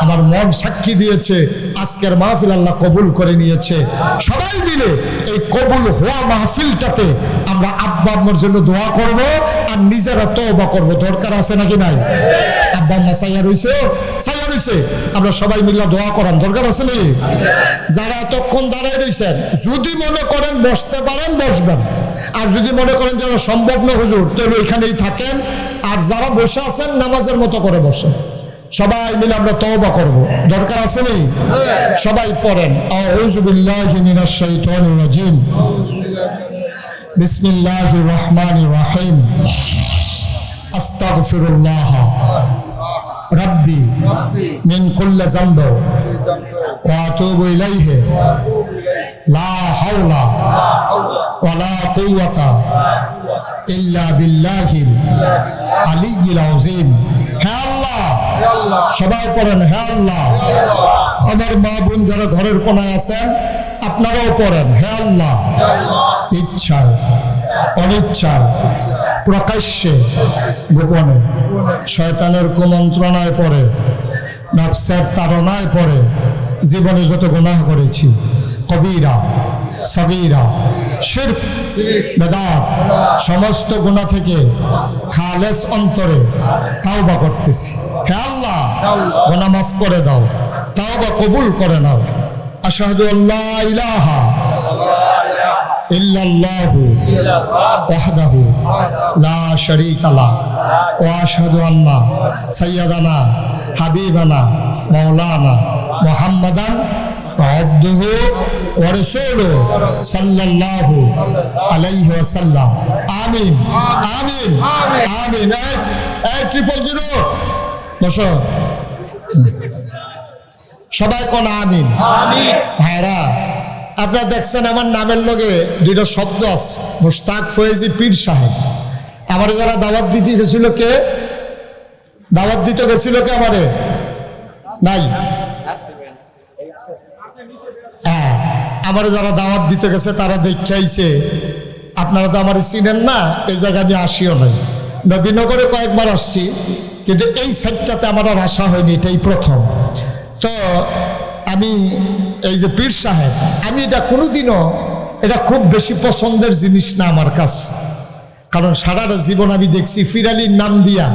আমার মন সাক্ষী দিয়েছে আজকের মাহফিল আল্লাহ কবুল করে নিয়েছে। সবাই মিলে এই কবুল হওয়া মাহফিলটাতে আমরা আব্বা আম্মার জন্য দোয়া করব আর নিজেরা তওবা করব। দরকার আছে নাকি নাই? আব্বা আম্মা সাইয়া রইছে, আমরা সবাই মিলে দোয়া করার দরকার আছে নাকি? যারা এতক্ষণ দাঁড়ায় রইছেন, যদি মনে করেন বসতে পারেন বসবেন, আর যদি মনে করেন যেন সম্ভব না হুজুর তাহলে ওইখানেই থাকেন। আর যারা বসে আছেন নামাজের মতো করে বসেন। সবাই মিলে আমরা তওবা করব। দরকার আছে নি? সবাই পড়েন আউযু বিল্লাহি মিনাশ শাইতানির রাজিম। বিসমিল্লাহির রহমানির রহিম। আস্তাগফিরুল্লাহ রাব্বি মিন কুল্লি যামব ওয়া আতুবু ইলাইহি লা হাওলা ওয়ালা কুওয়াতা ইল্লা বিল্লাহিল আলিয়্যিল আযীম। হে আল্লাহ, সবাই পড়েন হে আল্লাহ। আমার মা বোন যারা ঘরের কোনায় আছেন আপনারাও পড়েন হে আল্লাহ। ইচ্ছায় অনিচ্ছায় প্রকাশ্যে গোপনে শয়তানের কুমন্ত্রণায় পড়ে, নফসের তাড়নায় পড়ে জীবনে যত গুনাহ করেছি, কবিরা সগীরা শিরক বেদাত সমস্ত গুনাহ থেকে খালেস অন্তরে তাওবা করতেছি। হে আল্লাহ, গুনাহ মাফ করে দাও, তাওবা কবুল করে নাও। আশহাদু আল্লা ইলাহা ইল্লাল্লাহু ওয়াহদাহু লা শারীকা লাহু ওয়া আশহাদু আন্না সাইয়্যিদানা হাবিবানা মাওলানা মুহাম্মাদান আবদুহু ওয়া রাসূলুহু সাল্লাল্লাহু আলাইহি ওয়াসাল্লাম। আমিন আমিন আমিন। এই 000 বসো, সবাই কোন আমিন। ভাইরা, আপনারা দেখছেন আমার নামের লগে দুইটা শব্দ আছে, মুশতাক ফয়েজি পীর সাহেব। আমারে যারা দাওয়াত দিতে গেছিল কে? দাওয়াত দিতে গেছিল কে আমারে? নাই। হ্যাঁ, আমারে যারা দাওয়াত দিতে গেছে তারা দেখাইছে। আপনারা তো আমার চিনেন না, এই জায়গায় আমি আসিও নাই। নবীনগরে কয়েকবার আসছি, কিন্তু এই সাইডটাতে আমার আর আসা হয়নি, এটাই প্রথম। তো আমি এই যে পীর সাহেব, আমি এটা কোনোদিনও এটা খুব বেশি পছন্দের জিনিস না আমার কাছে। কারণ সারাটা জীবন আমি দেখছি পীর আলীর নাম দিয়া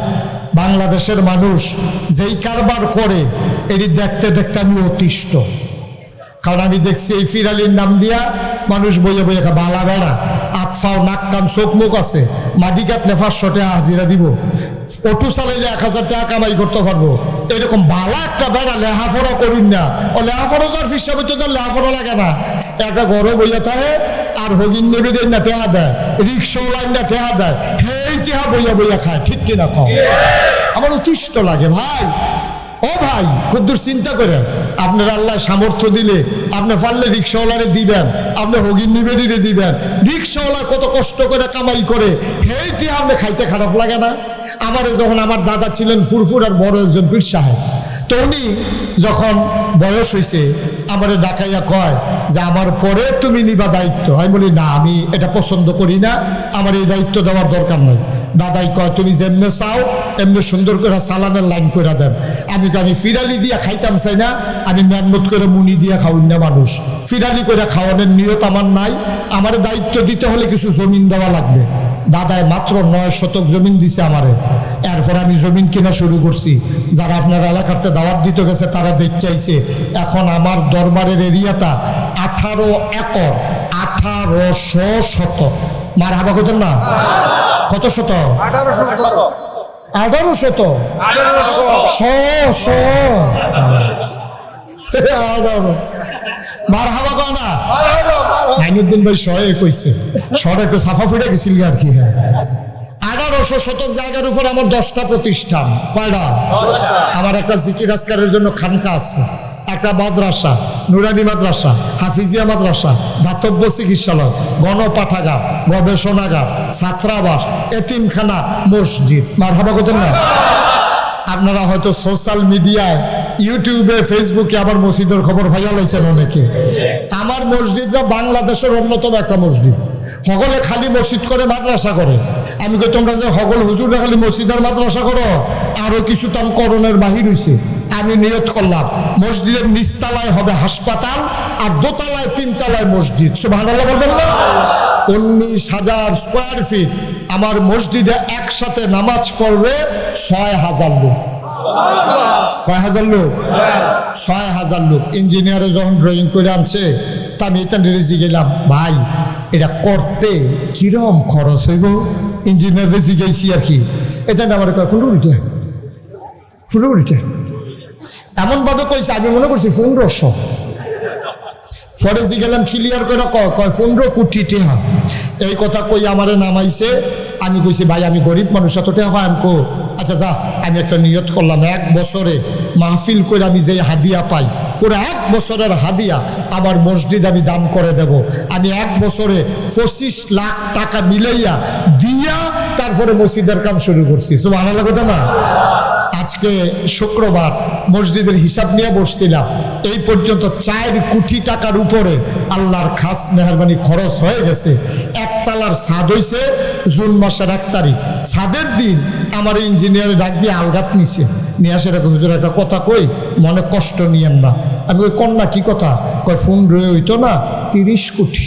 বাংলাদেশের মানুষ যেই কারবার করে, এটি দেখতে দেখতে আমি অতিষ্ঠ। কারণ আমি দেখছি এই পীর আলীর নাম দিয়া মানুষ বইয়ে বইয়ে বালা বেড়া আতফাও নাক কান চোখ মুখ আছে, মাটি কাটলে 500 টাকা হাজিরা দিব, অটো চালাইলে 1000 টাকা কামাই করতে পারবো, এরকম বালা একটা বেড়া লেহাফড়া করিন না। ও লেহাফড়া তো আর ফিসাবে তো তার লেহাফড়া লাগে না, একটা ঘরে বইয়া থাকে আর হগিন নেবে না টেহা দেয়, রিক্সাওয়ালাইন না টেহা দেয়, হেই টেহা বইয়া বইয়া খায়। ঠিক কিনা খাও? আমার অতিষ্ঠ লাগে ভাই। ও ভাই, কদ্দুর চিন্তা করেন, আপনার আল্লাহ সামর্থ্য দিলে আপনি পারলে রিক্সাওয়ালারে দিবেন, আপনি হগিন নিবেদিরে দিবেন। রিক্সাওয়ালা কত কষ্ট করে কামাই করে, হেইটি আপনি খাইতে খারাপ লাগে না? আমারে যখন আমার দাদা ছিলেন ফুরফুর আর বড় একজন পীর সাহেব, তো উনি যখন বয়স হয়েছে আমারে ডাকাইয়া কয় যে আমার পরে তুমি নিবা দায়িত্ব। আমি বলি না, আমি এটা পছন্দ করি না, আমার এই দায়িত্ব দেওয়ার দরকার নাই। দাদাই কয় তুমি যেমনে চাও এমনি সুন্দর করে সালানের লাইন করে দেন। আমি ফিরালি দিয়া খাইতাম চাই না, আমি মেহনত করে মুনি দিয়া খাওয়াই না মানুষ। ফিরালি করে খাওয়ানোর নিয়ত আমার নাই। আমার দায়িত্ব দিতে হলে কিছু জমিন দেওয়া লাগবে। দাদায় মাত্র 9 শতক জমিন দিছে আমারে। এরপর আমি জমিন কিনা শুরু করছি। যারা আপনার এলাকাতে দাওয়াত দিতে গেছে তারা দেখতে আইছে। এখন আমার দরবারের এরিয়াটা 18 একর, 1800 শতক। মার হাবা কত না? কত শত? 1800। মার হাবা কয় না? মাইনুদ্দিন ভাই শয়ে কইছে শহরে একটু সাফা ফুটে গেছিল আর কি। হ্যাঁ 1800 শতক জায়গার উপর আমার 10টা প্রতিষ্ঠান। কয়টা? আমার একটা জিকির আজকারের জন্য খানকা আছে, একটা মাদ্রাসা, নুরানি মাদ্রাসা, হাফিজিয়া মাদ্রাসা, দাতব্য চিকিৎসালয়, গণপাঠাগার, গবেষণাগার, ছাত্রাবাস, এতিমখানা, মসজিদ। মারহাবা কত না? আপনারা হয়তো সোশ্যাল মিডিয়ায় ইউটিউবে ফেসবুকে আবার মসজিদের খবর ভাইয়া লাইছেন অনেকে। আমার মসজিদটা বাংলাদেশের অন্যতম একটা মসজিদ। হগলে খালি মসজিদ করে মাদ্রাসা করে। আমি কই তোমরা যে হগল হুজুররা খালি মসজিদ আর মাদ্রাসা করো, আরো কিছু তার করণের বাহির হইছে। আমি নিয়ত করলাম মসজিদের নিচতলায় হবে হাসপাতাল আর দোতলায় 3 তলায় মসজিদ। সুবহানাল্লাহ বলবেন না? 19,000 স্কোয়ার ফিট আমার মসজিদে একসাথে নামাজ পড়বে 6,000 লোক। কয় হাজার লোক? 6,000 লোক। ইঞ্জিনিয়ারে যখন ড্রয়িং করে আনছে তা আমি এটা রেজি গেলাম, ভাই এটা করতে কিরম খরচ হইব? ইঞ্জিনিয়ার রেজি গেছি আর কি। এটা আমার কয় 15 এমনভাবে কইছে আমি মনে করছি 1500। পরে জি গেলাম ক্লিয়ার করে কয় 15 কোটি টাকা। এই কথা কই আমারে নামাইছে। আমি কইছি ভাই আমি গরিব মানুষ, এত টাকা হয়? আমি কো আচ্ছা যা, আমি একটা নিয়ত করলাম 1 বছরে মাহফিল করে আমি যে হাদিয়া পাই পুরো 1 বছরের হাদিয়া আমার মসজিদ আমি দান করে দেব। আমি 1 বছরে 25 লাখ টাকা মিলাইয়া দিয়া তারপরে মসজিদের কাম শুরু করছি। সুবহানাল্লাহ কথা না? আজকে শুক্রবার মসজিদের হিসাব নিয়ে বসছিলাম, এই পর্যন্ত 4 কোটি টাকার উপরে আল্লাহর খাস মেহরবানি খরচ হয়ে গেছে। একতলার ছাদ হয়েছে জুন মাসের 1 তারিখ। ছাদের দিন আমার ইঞ্জিনিয়ারে ডাক দিয়ে আলগাত নিছে, নিয়ে আসে হুজুর একটা কথা কই, মনে কষ্ট নিয়েন না। আমি ওই কন্যা কি কথা? কয় ফোন রয়ে হইতো না 30 কোটি।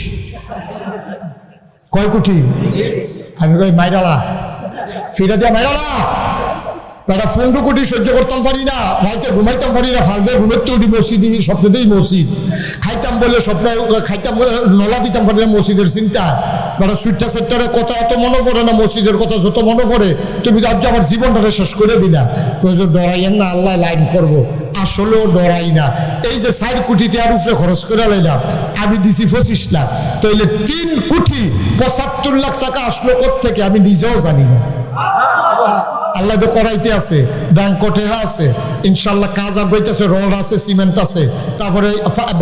কয় কোটি? আমি কই মাইরালা ফিরে দিয়া মাইরালা, তারা 15 কোটি সহ্য করতাম পারি না, রাইতে ঘুমাইতাম পারি না, ফালদে ঘুমের তৈরি মসজিদ, স্বপ্নতেই মসজিদ খাইতাম বলে স্বপ্ন খাইতাম, নলা দিতাম পারি না মসজিদের চিন্তা। তারা সুইটটা সেক্টরের কথা এত মনে পড়ে না, মসজিদের কথা যত মনে পড়ে। তুমি আজ আমার জীবনটা শেষ করে দিলা। প্রয়োজন ডরাইয়েন না, আল্লাহ লাইন করবো। আসলেও ডরাই না। এই যে 4 কোটি টাকার উপরে খরচ করে লাইলাম, আমি দিছি 25 লাখ, তাইলে 3 কোটি 75 লাখ টাকা আসলো কোত্থেকে আমি নিজেও জানি না। আল্লাহ তো করাইতে আছে, ব্যাংক টেহা আছে, ইনশাল্লাহ কাজ আগাইতেছে, রড আছে, সিমেন্ট আছে, তারপরে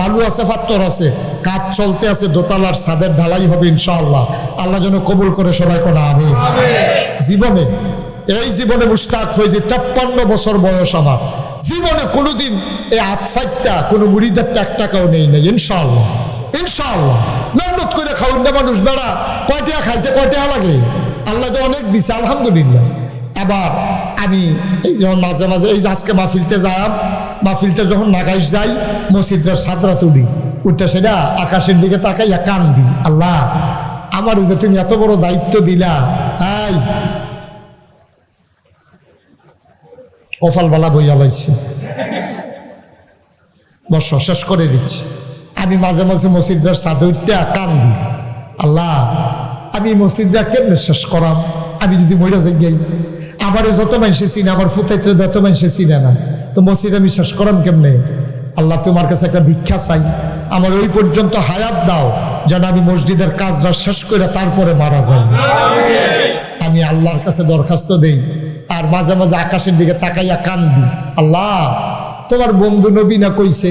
বালু আছে, পাথর আছে, কাজ চলতে আছে, দোতলার ছাদের ঢালাই হবে ইনশাআল্লাহ। আল্লাহ যেন কবুল করে সবাই কোনা আমি জীবনে এই জীবনে মুশতাক হয়েছি। 53 বছর বয়স আমার। জীবনে কোনোদিন এই আতফাইটা কোনো মুরিদের 1 টাকাও নেই নাই ইনশাআল্লাহ। ইনশাআল্লাহ মেহনত করে খাওয়ান না মানুষ, বেড়া কয়টা খাইতে কয়টা লাগে, আল্লাহ তো অনেক দিছে আলহামদুলিল্লাহ। এবার আমি এই যখন মাঝে মাঝে এই যে আজকে মাহফিলতে যাম, মাহফিলতে যখন নাগাইশ যাই মসজিদের ছাদরা তুলি, উঠতে সেটা আকাশের দিকে তাকাইয়া কান্দি, আল্লাহ আমার যে তুমি এত বড় দায়িত্ব দিলা, এই কপালবালা বইয়া লাইছে, বর্ষ শেষ করে দিচ্ছি। আমি মাঝে মাঝে মসজিদের ছাদে উঠতে কান্দি, আল্লাহ আমি মসজিদটা কেমনে শেষ করাম? আমি যদি মইরা যাই, আমার যত মানুষে চিনে, আমার ফুতাইতে যত মানুষে চিনে না, তো মসজিদ আমি শেষ করাম কেমনে? আল্লাহ তোমার কাছে একটা ভিক্ষা চাই, আমার ওই পর্যন্ত হায়াত দাও যেন আমি মসজিদের কাজটা শেষ করে তারপরে মারা যাই। আমি আল্লাহর কাছে দরখাস্ত দেই, আর মাঝে মাঝে আকাশের দিকে তাকাইয়া কান্দি, আল্লাহ তোমার বন্ধু নবী না কইছে,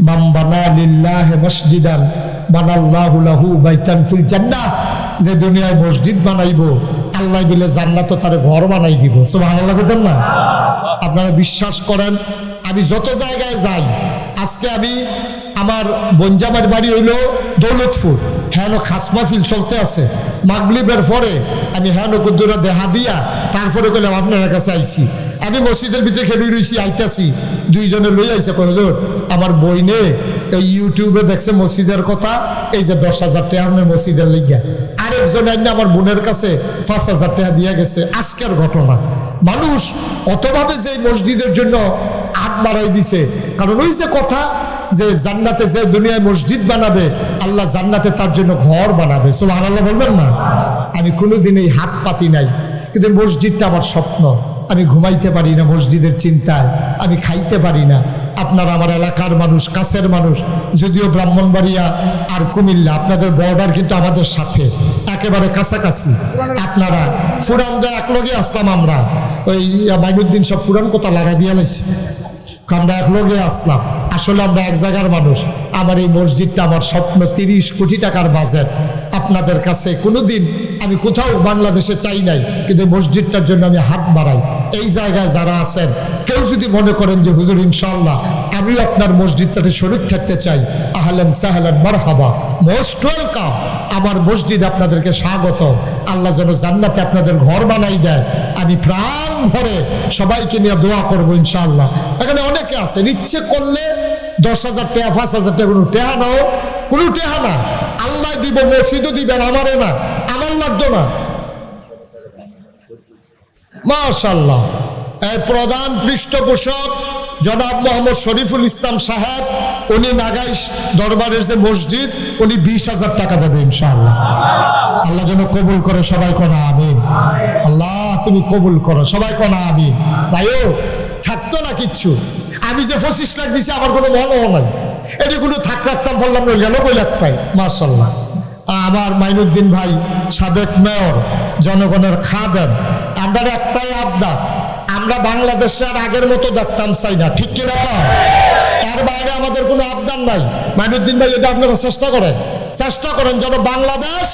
মান বানা লিল্লাহি মসজিদান বানাল্লাহু লাহু বাইতান ফিল জান্নাহ, যে দুনিয়ায় মসজিদ বানাইবো আল্লাহ বলে জান্নাত তার ঘর বানাই দিব। সুবহানাল্লাহ বলেন না? আপনারা বিশ্বাস করেন, আমি যত জায়গায় যাই, আজকে আমি আমার বঞ্জামার বাড়ি হইল দৌলতপুর, হ্যাঁ খাস মাহফিল চলতে আছে, মাগরিবের পরে আমি হ্যাঁ কুদ্দুরা দেহা দিয়া তারপরে কইলাম আপনার কাছে আইছি। আমি মসজিদের ভিতরে খেলে রয়েছি, আইতাছি, 2 জনে লই আইছে, হুজুর আমার বইনে এই ইউটিউবে দেখছে মসজিদের কথা, এই যে 10,000 টাকা আপনার মসজিদের লিগা। আরেকজন আইনে আমার বোনের কাছে 5,000 টাকা দিয়ে গেছে। আজকের ঘটনা, মানুষ কতভাবে যে মসজিদের জন্য হাত বাড়াই দিছে, কারণ ওই যে কথা যে জান্নাতে যে দুনিয়ায় মসজিদ বানাবে, আল্লাহ জান্নাতে তার জন্য ঘর বানাবে। সুবহানাল্লাহ বলবেন না? আমি কোনোদিন এই হাত পাতি নাই, কিন্তু মসজিদটা আমার স্বপ্ন। আমি ঘুমাইতে পারি না মসজিদের চিন্তায়, আমি খাইতে পারি না, আপনারা আমার এলাকার মানুষ, কাছের মানুষ, যদিও ব্রাহ্মণবাড়িয়া আর কুমিল্লা আপনাদের বর্ডার কিন্তু আমাদের সাথে একেবারে কাছাকাছি। আপনারা ফুরান যা একলগে আসতাম আমরা, ওই মাইনুদ্দিন সব ফুরান কোথা লাগা দিয়ে লাইছি, আমরা একলগে আসলাম। আসলে আমরা এক জায়গার মানুষ। আমার এই মসজিদটা আমার স্বপ্ন, 30 কোটি টাকার বাজেট। আপনাদের কাছে কোনোদিন আমি কোথাও বাংলাদেশে চাই নাই, কিন্তু মসজিদটার জন্য আমি হাত বাড়াই। এই জায়গায় যারা আছেন কেউ যদি মনে করেন যে হুজুর ইনশাআল্লাহ আমিও আপনার মসজিদটাতে শরীক থাকতে চাই, আহলান সাহলান মারহাবা, মোস্ট ওয়েলকাম। আমার মসজিদ আপনাদেরকে স্বাগত। আল্লাহ যেন জান্নাতে আপনাদের ঘর বানাই দেয়। আমি প্রাণ ভরে সবাইকে নিয়ে দোয়া করবো ইনশাআল্লাহ। এখানে অনেকে আছেন ইচ্ছে করলে 10,000 টাকা 5,000 টাকা কোনো টেহা নাও, কোনো টেহা না, আল্লাহ দিব, মসজিদও দিবেন, আমারে না, আমার লাগতো না। মাশাআল্লাহ। এই প্রধান পৃষ্ঠপোষক জনাব মোহাম্মদ শরীফুল ইসলাম সাহেব, উনি নাগাইশ দরবারের যে মসজিদ, উনি 20,000 টাকা দেবে ইনশাআল্লাহ। আল্লাহ যেন কবুল করে, সবাই কোনা আমিন। আল্লাহ তুমি কবুল করো, সবাই কোনা আমিন। ভাইও থাকতো না কিচ্ছু, আমি যে 25 লাখ দিছি আমার কোনো মনও নাই, এটি কোনো থাক রাখতাম বললাম না, গেল 9 লাখ পাই। মাশাআল্লাহ। আমার মাইনুদ্দিন ভাই সাবেক মেয়র, জনগণের খাদেম। আমরা একটাই আবদার, আমরা বাংলাদেশটা আর আগের মতো দেখতাম চাই না, ঠিক কিনা? এর বাইরে আমাদের কোনো আবদার নাই। মাইনুদ্দিন ভাই এটা আপনারা চেষ্টা করেন যেন বাংলাদেশ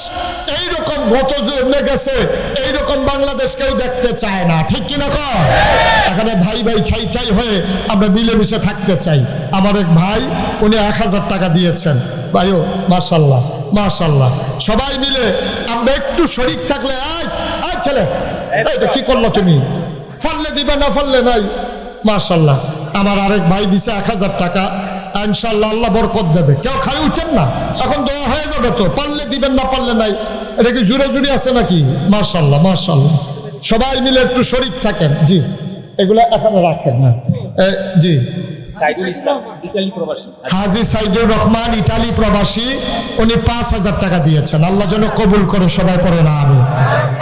এইরকম গত জমে গেছে, এইরকম বাংলাদেশ কেউ দেখতে চায় না, ঠিক কিনা? এখানে ভাই ভাই ঠাই ঠাই হয়ে আমরা মিলেমিশে থাকতে চাই। আমার এক ভাই, উনি 1,000 টাকা দিয়েছেন। ভাইও মাশাআল্লাহ মাশাআল্লাহ, সবাই মিলে আমরা একটু শরীক থাকলে, আয় ছেলে এটা কি করলো তুমি, ফললে দিবে না ফললে নাই। মাশাআল্লাহ। আমার আরেক ভাই দিছে 1,000 টাকা, ইনশাআল্লাহ আল্লাহ বরকত দেবে। কেউ খালি উঠেন না, এখন দোয়া হয়ে যাবে তো, পারলে দিবেন না পারলে নাই। এটা কি জুড়ে জুড়ে আছে নাকি? মাশাআল্লাহ মাশাআল্লাহ। সবাই মিলে একটু শরীক থাকেন। জি, এগুলা এখানে রাখেন। হ্যাঁ জি। হাজী সাইদুর রহমান ইটালি প্রবাসী, উনি 5,000 টাকা দিয়েছেন। আল্লাহ যেন কবুল করে, সবাই পড়ে না আমি।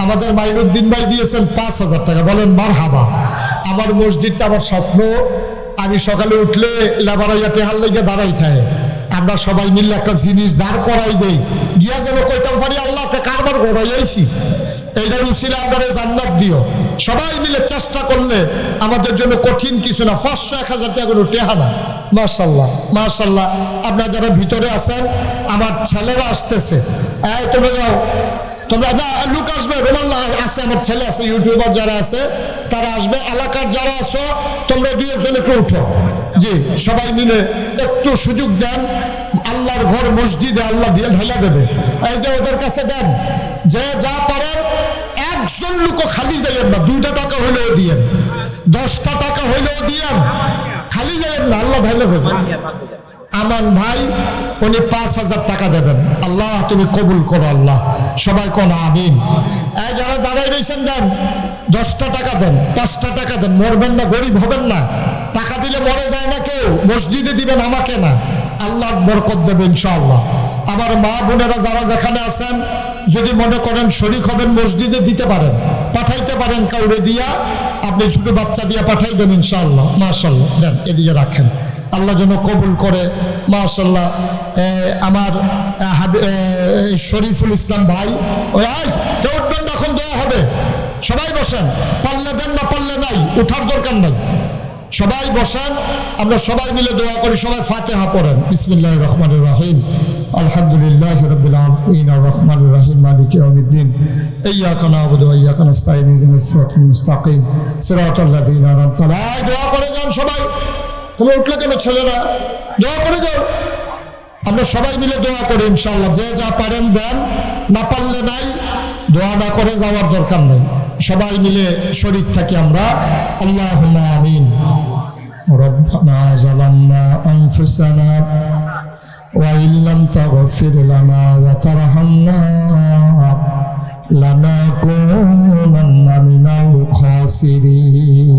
আমাদের মাইনুদ্দিন ভাই দিয়েছেন 5,000 টাকা, বলেন মারহাবা। আমার মসজিদটা আমার স্বপ্ন, আমি সকালে উঠলে লেবারাইয়া টেহার লেগে দাঁড়াই থাকে, আমরা সবাই মিলে একটা জিনিস দাঁড় করাই দেই, গিয়া যেন কইতাম পারি আল্লাহ একটা কারবার করাইছি, এইটার উসিলা আপনারা জান্নাত দিও। সবাই মিলে চেষ্টা করলে আমাদের জন্য কঠিন কিছু না। 500-1,000 টাকা কোনো টেহা না। মাশাআল্লাহ মাশাআল্লাহ। আপনারা যারা ভিতরে আছেন, আমার ছেলেরা আসতেছে, তোমরা যাও, তোমরা না, লোক আসবে, রোমাল্লা আছে, আমার ছেলে আছে, ইউটিউবার যারা আছে তারা আসবে, এলাকার যারা আছো তোমরা 2-1 একটু উঠো। জি, সবাই মিলে একটু সুযোগ দেন। আল্লাহর ঘর মসজিদে আল্লাহ ঢেলা দেবে। এই যে ওদের কাছে দেন, যে যা পারেন, একজন লোক খালি যাইয়েন না, 2টা টাকা হইলেও দিয়েন, 10টা টাকা হইলেও দিয়েন, খালি যাইয়েন না, আল্লাহ ঢেলে দেবে। আমান ভাই উনি 5,000 টাকা দেবেন। আল্লাহ তুমি কবুল করো আল্লাহ, সবাই কোন আমিন। এই যারা দাঁড়াই রয়েছেন দেন, 10টা টাকা দেন, 5টা টাকা দেন, মরবেন না, গরিব হবেন না। টাকা দিলে মরে যায় না কেউ, মসজিদে দিবেন, আমাকে না। আল্লাহ বরকত দেবে ইনশাআল্লাহ। আমার মা বোনেরা যারা যেখানে আছেন, যদি মনে করেন শরীক হবেন, মসজিদে দিতে পারেন, পাঠাইতে পারেন, কাউরে দিয়া, আপনি ছোট বাচ্চা দিয়া পাঠাই দেন ইনশাআল্লাহ। মাশাআল্লাহ, দেন এদিকে রাখেন, আল্লাহ যেন কবুল করে। মাশাআল্লাহ। আমার শরীফুল ইসলাম ভাই, ওই কেউ উঠবেন না, এখন দোয়া হবে, সবাই বসেন, পারলে দেন, না পারলে নাই, উঠার দরকার নাই, সবাই বসেন, আমরা সবাই মিলে দোয়া করি। সবাই ফাতিহা পড়েন। বিসমিল্লাহির রহমানির রহিম, আলহামদুলিল্লাহি রাব্বিল আলামিন, আর রহমানির রহিম, মালিকি ইয়াউমিদ্দিন, ইয়্যাকা না'বুদু ওয়া ইয়্যাকা নাস্তাঈন, ইহদিনাস সিরাতাল মুস্তাকিম, সিরাতাল লাযীনা আন'আমতা আলাইহিম। দোয়া করে যান সবাই। তোমরা উঠলে কেন ছেলেরা? দোয়া করে যাও। আমরা সবাই মিলে দোয়া করি ইনশাআল্লাহ। যে যা পারেন দেন, না পারলে নাই, দোয়া না করে যাওয়ার দরকার নাই। সবাই মিলে শরীক থাকি আমরা। আল্লাহুম্মা আমিন। রব্বানা যালামনা আনফুসানা ওয়া ইল্লাম তাগফির লানা ওয়া তারহামনা লানাকুনান্না মিনাল খাসিরিন।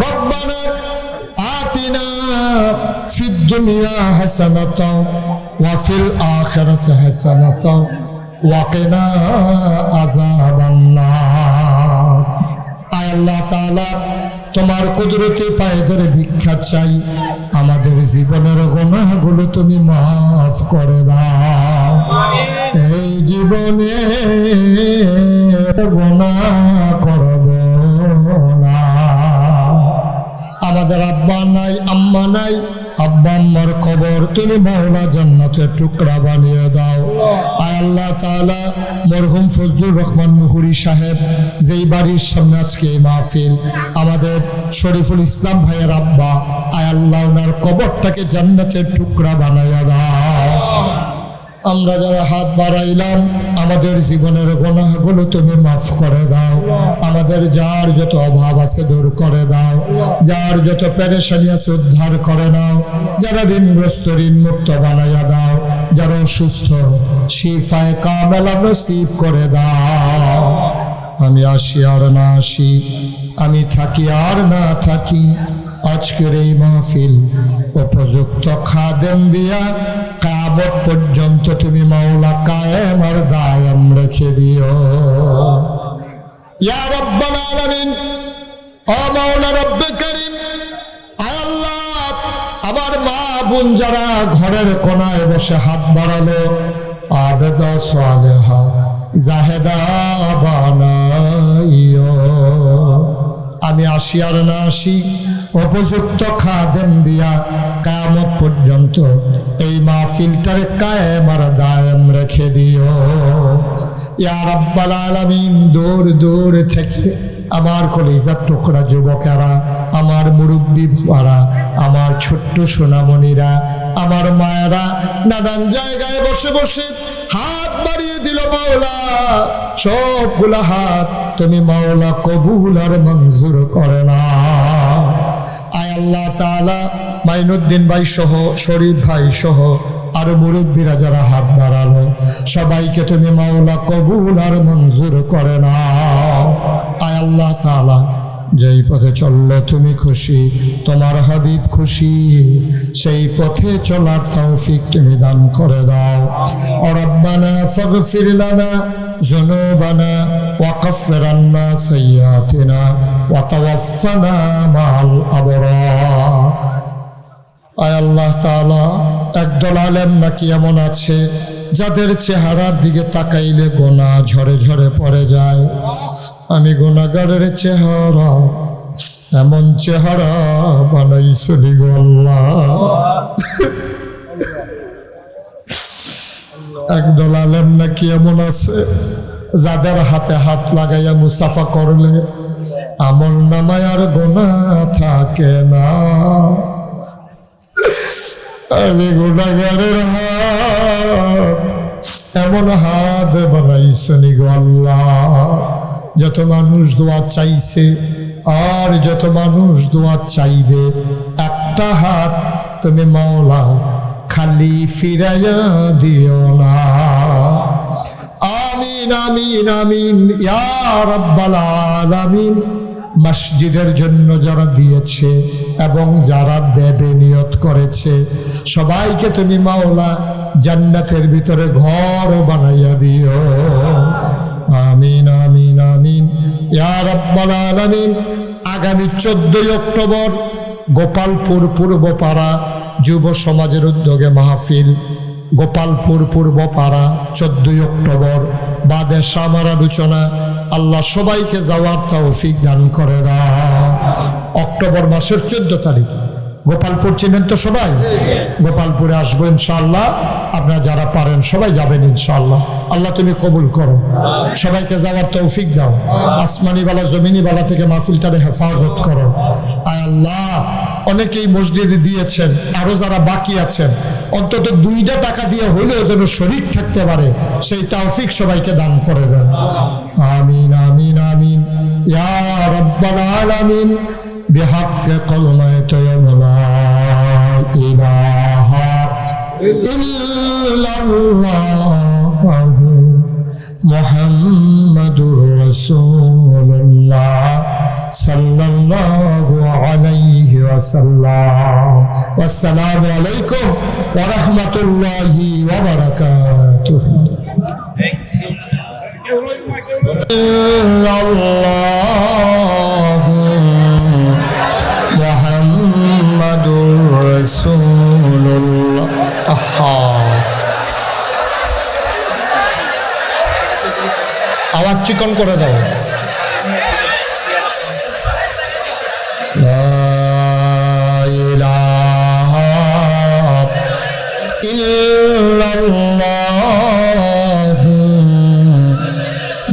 রব্বানা আতিনা ফিদ দুনিয়া হাসানাতাও ওয়া ফিল আখিরাতি হাসানাতাও ওয়া কিনা আযাবান নার। আয় আল্লাহ তাআলা তোমার কুদরতে পায়ে ধরে ভিক্ষা চাই, আমাদের জীবনের গুনাহগুলো তুমি মাফ করে দাও। এই জীবনে গুনাহ করব না। আমাদের আব্বা নাই, আম্মা নাই, আব্বা আম্মার কবর তুমি মাওলা জান্নাতের টুকরা বানিয়ে দাও। আয় আল্লাহ তাআলা মরহুম ফজলুর রহমান মুহুরী সাহেব যেই বাড়ির সামনে আজকে এই মাহফিল, আমাদের শরীফুল ইসলাম ভাইয়ের আব্বা, আয় আল্লাহ ওনার কবরটাকে জান্নাতের টুকরা বানাইয়া দাও। আমরা যারা হাত বাড়াইলাম আমাদের জীবনের গুনাহগুলো তুমি মাফ করে দাও। আমাদের যার যত অভাব আছে দূর করে দাও, যার যত পেরেশানি আছে উদ্ধার করে নাও, যারা ঋণগ্রস্ত ঋণ মুক্ত বানাইয়া দাও, যারা অসুস্থ শিফায়ে কামেলা নসিব করে দাও। আমি আসি আর না আসি, আমি থাকি আর না থাকি, আজকের এই মাহফিল উপযুক্ত খাদেম দিয়া কিয়ামত পর্যন্ত তুমি মাওলা কায়েম আর দায়েম রেখে দিও। ইয়া রাব্বাল আলামিন, ও মাওলা রব্বে কারীম, আয় আল্লাহ আমার মা বোন যারা ঘরের কোনায় বসে হাত বাড়ালো, আবেদা সালেহা জাহেদা বানাইও। আমি আসি আর না আসি, উপযুক্ত খাদেম দিয়া কিয়ামত পর্যন্ত এই মাহফিলটারে কায়েম আর দায়েম রেখে দিও। ইয়া রাব্বাল আলামিন, দূর দূর থেকে আমার কলিজার টুকরা যুবকেরা, আমার মুরব্বী বাবারা, আমার ছোট্ট সোনামণিরা, আমার মায়েরা নানান জায়গায় বসে বসে হাত বাড়িয়ে দিল মাওলা, সবগুলা হাত তুমি মাওলা কবুল আর মঞ্জুর করে না। আয় আল্লাহ তাআলা মাইনুদ্দিন ভাই সহ, শরীফ ভাই সহ আর মুরব্বীরা যারা হাত বাড়ালো, সবাইকে তুমি মাওলা কবুল আর মঞ্জুর করে নাও। আয় আল্লাহ তাআলা যেই পথে চললে তুমি খুশি, তোমার হাবিব খুশি, সেই পথে চলার তৌফিক তুমি দান করে দাও। রব্বানা ফাগফির লানা যুনুবানা ওয়া কাফির আন্না সাইয়্যাতিনা ওয়া তাওয়াফানা মাআল আবরার। আয় আল্লাহ তাআলা, একদল আলেম নাকি এমন আছে যাদের চেহারার দিকে তাকাইলে গোনা ঝরে ঝরে পড়ে যায়। আমি গুনাহগারের চেহারা, এমন চেহারা বানাইছনি গো আল্লাহ। একদল আলেম নাকি এমন আছে যাদের হাতে হাত লাগাইয়া মুসাফা করলে আমল নামায় আর গুনাহ থাকে না। আমি গুনাহগারের হাত, এমন হাত বানাইছনি গো আল্লাহ। যত মানুষ দোয়া চাইছে আর যত মানুষ দোয়া চাইবে, একটা হাত তুমি মাওলা খালি ফিরাইয়া দিও না। আমিন আমিন আমিন ইয়া রাব্বাল আলামিন। মসজিদের জন্য যারা দিয়েছে এবং যারা দেবে নিয়ত করেছে, সবাইকে তুমি মাওলা জান্নাতের ভিতরে ঘর বানাইয়া দিও। আমিন আমিন আমিন ইয়া রাব্বাল আলামিন। আগামী 14 অক্টোবর গোপালপুর পূর্বপাড়া যুব সমাজের উদ্যোগে মাহফিল, গোপালপুর পূর্বপাড়া 14 অক্টোবর বাদে সামার আলোচনা। আল্লাহ সবাইকে যাওয়ার তৌফিক দান করে দাও। অক্টোবর মাসের 14 তারিখ গোপালপুর চিনেন তো সবাই? গোপালপুরে আসবো ইনশাআল্লাহ। আপনারা যারা পারেন সবাই যাবেন ইনশাআল্লাহ। আল্লাহ তুমি কবুল করো, সবাইকে যাওয়ার তৌফিক দাও। আসমানি বালা জমিনি বালা থেকে মাহফিলটারে হেফাজত করো। আয় আল্লাহ, অনেকেই মসজিদে দিয়েছেন, আরো যারা বাকি আছেন অন্তত 2টা টাকা দিয়ে হইলেও যেন শরীক থাকতে পারে, সেই তৌফিক সবাইকে দান করে দেন। আমিন আমিন আমিন ইয়া রাব্বাল আলামিন। بحق كلمة لا إله إلا الله محمد رسول الله صلى الله عليه وسلم. والسلام عليكم ورحمة الله وبركاته. الله আওয়াজ চিকন করে দাও। লা ইলাহা ইল্লাল্লাহু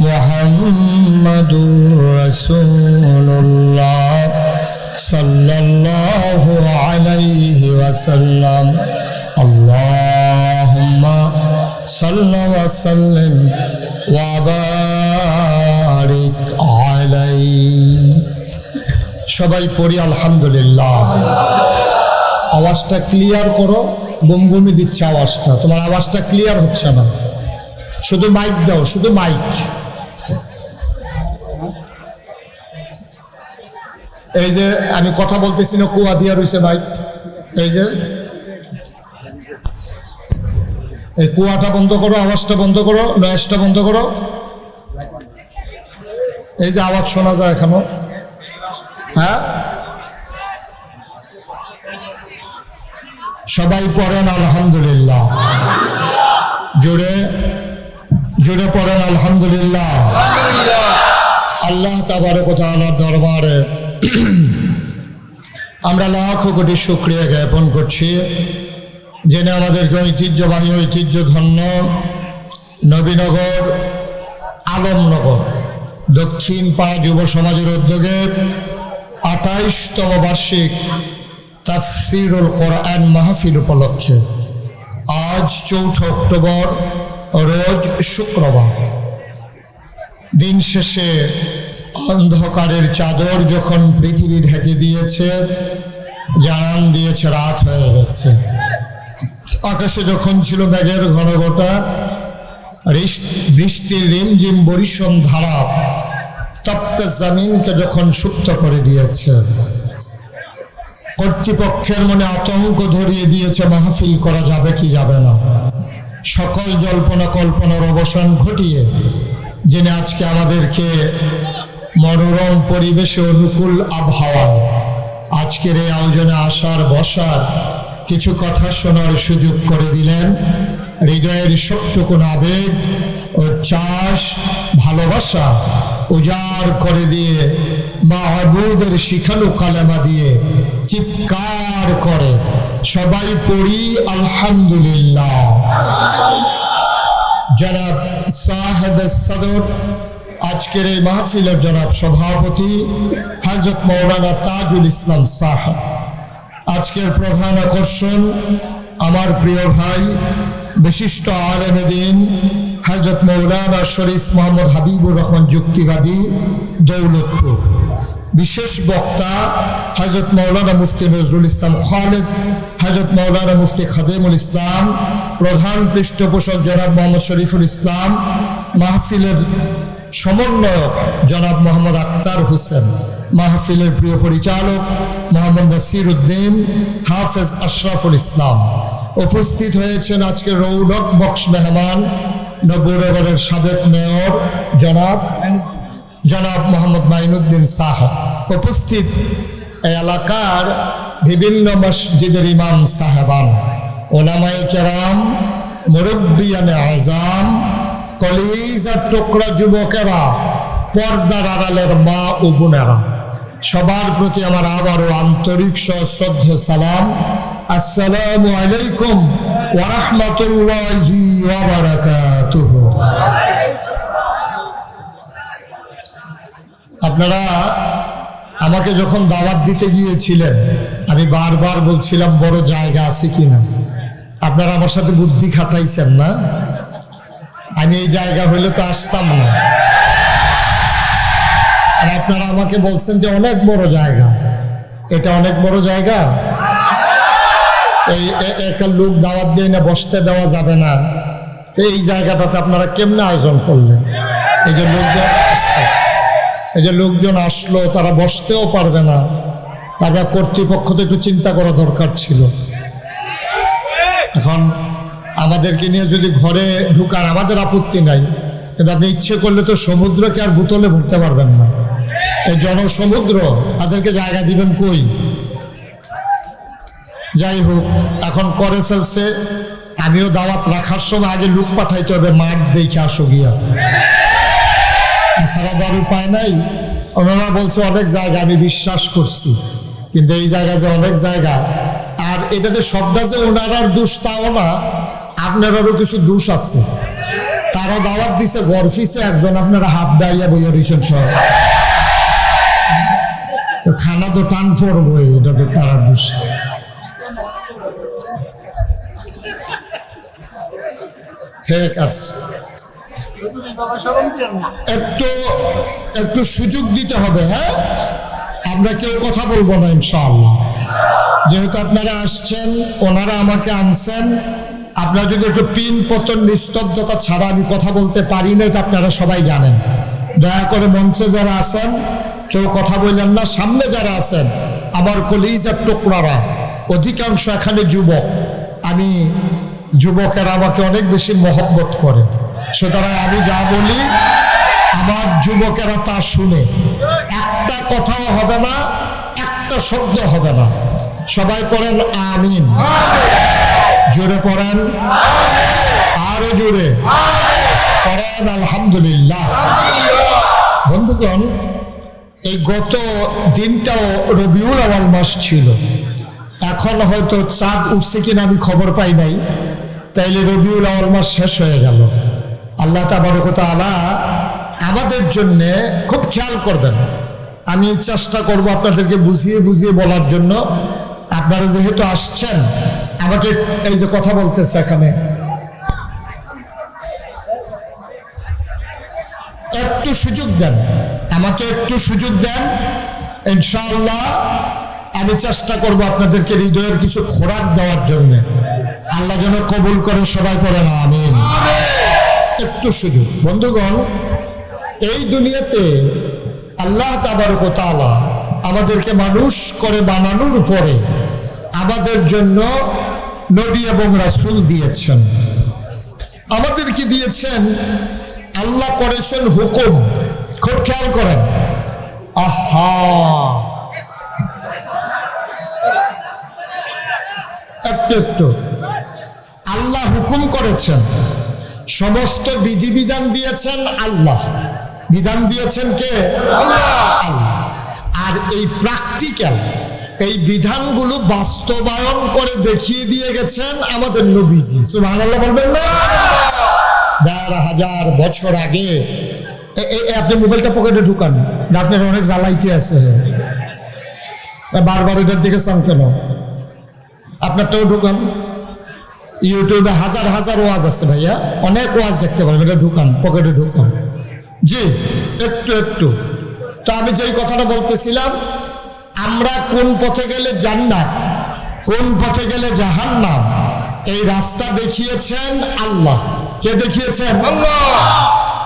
মুহাম্মাদুর রাসূলুল্লাহ সাল্লাল্লাহু আলাইহি ওয়াসাল্লাম। আল্লাহুম্মা সাল্লি ওয়া সাল্লিম ওয়া বারিক আলাইহি। সবাই পড়ি আলহামদুলিল্লাহ। আওয়াজটা ক্লিয়ার করো, গুমগুমি দিচ্ছে আওয়াজটা, তোমার আওয়াজটা ক্লিয়ার হচ্ছে না। শুধু মাইক দাও, শুধু মাইক। এই যে আমি কথা বলতেছি না, কুয়া দিয়া রয়েছে মাইক। এই যে এই কুয়াটা বন্ধ করো, আওয়াজটা বন্ধ করো, নয়েজটা বন্ধ করো। এই যে আওয়াজ শোনা যায় এখনো। হ্যাঁ, সবাই পড়েন আলহামদুলিল্লাহ। জোরে জোরে পড়েন আলহামদুলিল্লাহ। আল্লাহ তাবারক ওয়া তাআলার দরবারে আমরা লাখো কোটি শুকরিয়া জ্ঞাপন করছি, জেনে আমাদেরকে ঐতিহ্যবাহী ঐতিহ্যধন্য নবীনগর আলমনগর দক্ষিণ পাড়া যুব সমাজের উদ্যোগে ২৮তম বার্ষিক তাফসীরুল কোরআন মাহফিল উপলক্ষে আজ ৪ অক্টোবর রোজ শুক্রবার, দিন শেষে অন্ধকারের চাদর যখন পৃথিবী ঢেকে দিয়েছে, জানান দিয়েছে রাত হয়ে গেছে। আকাশে যখন ছিল মেঘের ঘনঘটা, বৃষ্টির রিমঝিম বরিশন ধারা তপ্ত জমিনকে যখন সুপ্ত করে দিয়েছে, কর্তৃপক্ষের মনে আতঙ্ক ধরিয়ে দিয়েছে মাহফিল করা যাবে কি যাবে না। সকল জল্পনা কল্পনার অবসান ঘটিয়ে জেনে আজকে আমাদেরকে মনোরম পরিবেশে অনুকূল আবহাওয়ায় আজকের এই আয়োজনে আসার বসার কিছু কথা শোনার সুযোগ করে দিলেন। হৃদয়ের সবটুকুন আবেগ ও চাষ ভালোবাসা উজাড় করে দিয়ে মাহবুদের শিখানো কালেমা দিয়ে চিৎকার করে সবাই পড়ি আলহামদুলিল্লাহ। জনাব সাহেব সদর, আজকের এই মাহফিলের জনাব সভাপতি হযরত মাওলানা তাজুল ইসলাম সাহেব, আজকের প্রধান আকর্ষণ আমার প্রিয় ভাই বিশিষ্ট আলেমে দ্বীন হযরত মাওলানা শরীফ মোহাম্মদ হাবিবুর রহমান যুক্তিবাদী দৌলতপুর, বিশেষ বক্তা হযরত মাওলানা মুফতি নজরুল ইসলাম খালেদ, হযরত মাওলানা মুফতি খাদেমুল ইসলাম, প্রধান পৃষ্ঠপোষক জনাব মোহাম্মদ শরীফুল ইসলাম, মাহফিলের সমন্বয়ক জনাব মোহাম্মদ আক্তার হোসেন, মাহফিলের প্রিয় পরিচালক মোহাম্মদ নাসির উদ্দিন, হাফেজ আশরাফুল ইসলাম। উপস্থিত হয়েছেন আজকের রৌনক বক্স মেহমান নবীনগরের সাবেক মেয়র জনাব মোহাম্মদ মাইনুদ্দিন সাহেব। উপস্থিত এই এলাকার বিভিন্ন মসজিদের ইমাম সাহেবান, ওলামায়ে কেরাম, মুরব্বিয়ানে আযাম, কলিজার টুকরা যুবকেরা, পর্দার আড়ালের মা ও বোনেরা, সবার প্রতি আমার আবারও আন্তরিক সশ্রদ্ধ সালাম। আসসালামু আলাইকুম ওয়া রাহমাতুল্লাহি ওয়া বারাকাতুহু। আপনারা আমাকে যখন দাওয়াত দিতে গিয়েছিলেন, আমি বারবার বলছিলাম বড় জায়গা আছে কিনা। আপনারা আমার সাথে বুদ্ধি খাটাইছেন না, আমি এই জায়গা হইলে তো আসতাম না। আর আপনারা আমাকে বলছেন যে অনেক বড় জায়গা, এটা অনেক বড় জায়গা, এই একটা লোক দাওয়াত দিয়ে না বসতে দেওয়া যাবে না, তো এই জায়গাটাতে আপনারা কেমনে আয়োজন করলেন? এই যে লোকজন আসলো, তারা বসতেও পারবে না, তারপর কর্তৃপক্ষ তো একটু চিন্তা করা দরকার ছিল। এখন আমাদেরকে নিয়ে যদি ঘরে ঢুকান আমাদের আপত্তি নাই, কিন্তু আপনি ইচ্ছে করলে তো সমুদ্রকে আর বোতলে ভরতে পারবেন না। এই জনসমুদ্র, তাদেরকে জায়গা দিবেন কই? যাই হোক, এখন করে ফেলছে। আমিও দাওয়াত রাখার সময় আগে লোক পাঠাইতে হবে, মাঠ দেখে আসো গিয়া। এছাড়া দেওয়ার উপায় নাই। ওনারা বলছে অনেক জায়গা আমি বিশ্বাস করছি, কিন্তু এই জায়গা যে অনেক জায়গা, আর এটাতে সবটা যে ওনারার দোষ তাও না, আপনারারও কিছু দোষ আছে। তারা দাওয়াত দিছে গরফিসে একজন, আপনারা হাফ ডাইয়া বইয়া রয়েছেন সব, খানা তো টান পড়বো, এটা তো তারা দোষ। ঠিক আছে, একটু একটু সুযোগ দিতে হবে। হ্যাঁ, আমরা কেউ কথা বলবো না ইনশাআল্লাহ, যেহেতু আপনারা আসছেন, ওনারা আমাকে আনছেন। আপনারা যদি একটু পিন পতন নিস্তব্ধতা ছাড়া আমি কথা বলতে পারি না, এটা আপনারা সবাই জানেন। দয়া করে মঞ্চে যারা আছেন কেউ কথা বললেন না। সামনে যারা আছেন আমার কলিজার টুকরারা, অধিকাংশ এখানে যুবক, আমি যুবকেরা আমাকে অনেক বেশি মহব্বত করে, সুতরাং আমি যা বলি আমার যুবকেরা তা শুনে, একটা কথাও হবে না, একটা শব্দ হবে না। সবাই পড়েন আমিন, জোরে পড়েন, আরো জোরে পড়েন আলহামদুলিল্লাহ। বন্ধুগণ, এই গত দিনটাও রবিউল আউয়াল মাস ছিল। এখন হয়তো চাঁদ উঠছে কিনা আমি খবর পাই নাই, তাইলে রবিউল আউয়াল মাস শেষ হয়ে গেল। আল্লাহ তাবারক ওয়া তাআলা আমাদের জন্যে খুব খেয়াল করবেন। আমি চেষ্টা করব আপনাদেরকে বুঝিয়ে বুঝিয়ে বলার জন্য। আপনারা যেহেতু আসছেন, আমাকে এই যে কথা বলতেছে এখানে, একটু সুযোগ দেন, আমাকে একটু সুযোগ দেন। ইনশাআল্লাহ আমি চেষ্টা করব আপনাদেরকে হৃদয়ের কিছু খোরাক দেওয়ার জন্য। আল্লাহ যেন কবুল করে, সবাই পড়েন আমিন। একটু সুযোগ। বন্ধুগণ, এই দুনিয়াতে আল্লাহ তাবারক ওয়া তাআলা আমাদেরকে মানুষ করে বানানোর পরে আমাদের জন্য নবী এবং রাসূল দিয়েছেন। আমাদেরকে দিয়েছেন, আল্লাহ করেছেন হুকুম। খুব খেয়াল করেন, আহা, একটু একটু আল্লাহ হুকুম করেছেন, সমস্ত বিধিবিধান দিয়েছেন আল্লাহ। বিধান দিয়েছেন কে? আল্লাহ। আর এই প্র্যাকটিক্যাল, এই বিধানগুলো বাস্তবায়ন করে দেখিয়ে দিয়ে গেছেন আমাদের নবীজি। সুবহানাল্লাহ বলবেন না? ১,৫০০ বছর আগে। আপনি মোবাইলটা পকেটে ঢুকান, আপনার অনেক জ্বালাইতে আছে, বারবার এটার দিকে চান কেন? আপনারটাও ঢুকান। ইউটিউবে হাজার হাজার ওয়াজ আছে ভাইয়া, অনেক ওয়াজ দেখতে পারেন, এটা ঢুকান, পকেটে ঢুকান। জি, একটু একটু। তো আমি যেই কথাটা বলতেছিলাম, আমরা কোন পথে গেলে জান্নাত, কোন পথে গেলে জাহান্নাম, এই রাস্তা দেখিয়েছেন আল্লাহ। কে দেখিয়েছেন? আল্লাহ।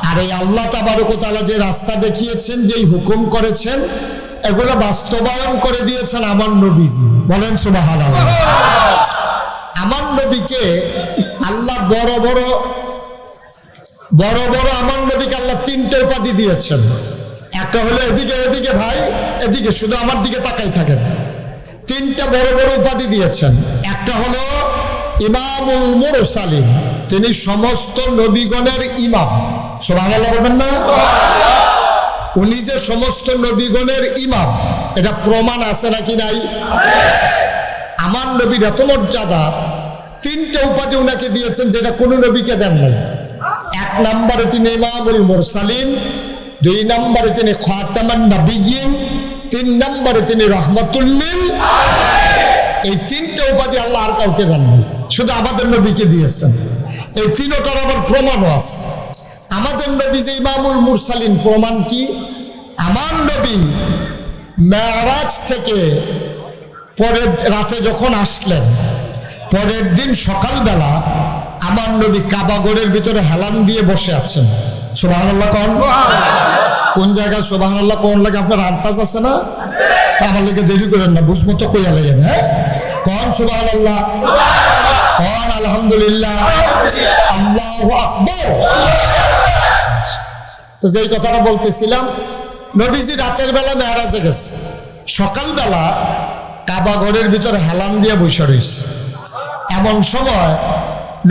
আর এই আল্লাহ তাবারক ওয়া তাআলা যে রাস্তা দেখিয়েছেন, যেই হুকুম করেছেন, এগুলো বাস্তবায়ন করে দিয়েছেন আমার নবীজি। বলেন সুবহানাল্লাহ। আমার নবীকে আল্লাহ বড় বড় আমার নবীকে আল্লাহ 3টে উপাধি দিয়েছেন। একটা হলো এদিকে, এদিকে ভাই, এদিকে, শুধু আমার দিকে তাকাই থাকেন। 3টা বড় বড় উপাধি দিয়েছেন। একটা হলো ইমামুল মুরসালিন, তিনি সমস্ত নবীগণের ইমাম। সুবহানাল্লাহ বলবেন না? উনি যে সমস্ত নবীগণের ইমাম, এটা প্রমাণ আছে নাকি নাই? আমার নবীর এত মর্যাদা, 3টে উপাধি উনাকে দিয়েছেন যেটা কোনো নবীকে দেন নাই। 1 নম্বরে তিনি ইমামুল মুরসালিন, 2 নম্বরে তিনি খাতামান নবিয়্যিন, 3 নম্বরে তিনি রাহমাতুল লিল আলামিন। এই 3টে উপাধি আল্লাহ আর কাউকে দেন নাই, শুধু আমাদের নবীকে দিয়েছেন। এই 3টার আবার প্রমাণও আছে। আমাদের নবী যে ইমামুল মুরসালিন, প্রমাণ কি? আমার নবী মেরাজ থেকে পরের রাতে যখন আসলেন, পরের দিন সকালবেলা আমার নবী কাবাগরের ভিতরে হেলান দিয়ে বসে আছেন। সুবহানাল্লাহ কোন? কোন জায়গায় সুবহানাল্লাহ কোন লাগে আপনার আন্দাজ আছে না? তা আমার লেগে দেরি করেন না, বুঝবো তো কইয়া লাগেন। হ্যাঁ, কোন সুবহানাল্লাহ, কোন আলহামদুলিল্লাহ, আল্লাহু আকবার। তো যেই কথাটা বলতেছিলাম, নবীজি রাতের বেলা মেরাজে গেছে, সকালবেলা কাবাগরের ভিতরে হেলান দিয়ে বসে রয়েছে। এমন সময়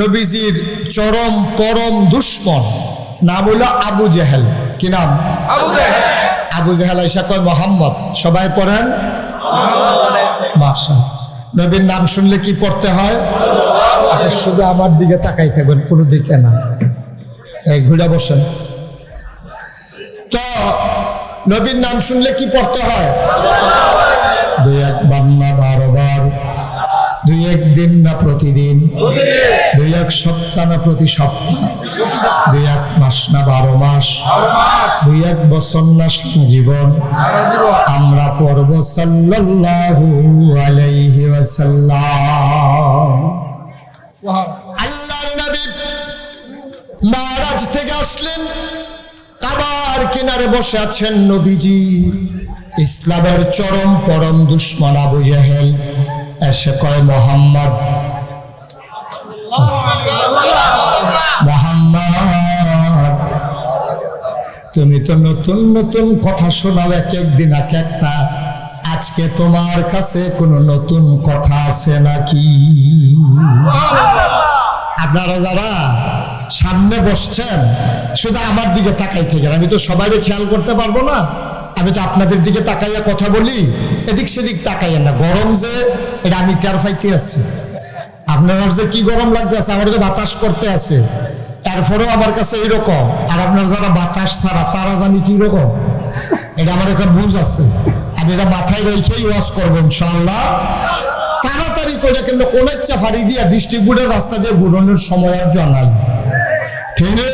নবীজির চরম পরম দুশ্মন, নাম হইল আবু জেহেল। কি নাম? আবু জাহেল আইসা কয় মোহাম্মদ, সবাই পড়েন মাশাআল্লাহ। নবীর নাম শুনলে কি পড়তে হয়? শুধু আমার দিকে তাকাই থাকবেন, কোনো দিকে না। এই ঘুরে বসেন তো। নবীর নাম শুনলে কি পড়তে হয়? 2-1 না 12 বার, 2-1 দিন না প্রতিদিন, 2-1 সপ্তাহ না প্রতি সপ্তাহ, 2-1 মাস না 12 মাস, 2-1 বছর না সারা জীবন আমরা পড়ব সাল্লাল্লাহু আলাইহি ওয়াসাল্লাম। আল্লাহর নবী মেরাজ থেকে আসলেন, কাবার কিনারে বসে আছেন নবীজি। ইসলামের চরম পরম দুশমন আবু জাহেল এসে কয় মোহাম্মদ, তুমি তো নতুন নতুন কথা শোনাও, এক একদিন এক একটা, আজকে তোমার কাছে কোনো নতুন কথা আছে নাকি? আপনারা যারা সামনে বসছেন শুধু আমার দিকে তাকাই থাকেন, আমি তো সবাইকে খেয়াল করতে পারবো না, আমি তো আপনাদের দিকে তাকাইয়া কথা বলি, এদিক সেদিক তাকাইয়া না। গরম যে এটা আমি টের পাইতে আছি, আপনার যে কি গরম লাগতে আছে, আমার তো বাতাস করতে আছে, তারপরেও আমার কাছে এইরকম। আর আপনার যারা বাতাস ছাড়া তারা জানি কি রকম, এটা আমার একটা বুঝ আছে। আমি এটা মাথায় রেখেই ওয়াজ করবো ইনশাআল্লাহ। তাড়াতাড়ি করে কিন্তু কোন ইচ্ছা ফাড়ি দিয়া ডিস্ট্রিবিউটের রাস্তা দিয়ে ঘুরানোর সময় আর জানাই, ঠিক না?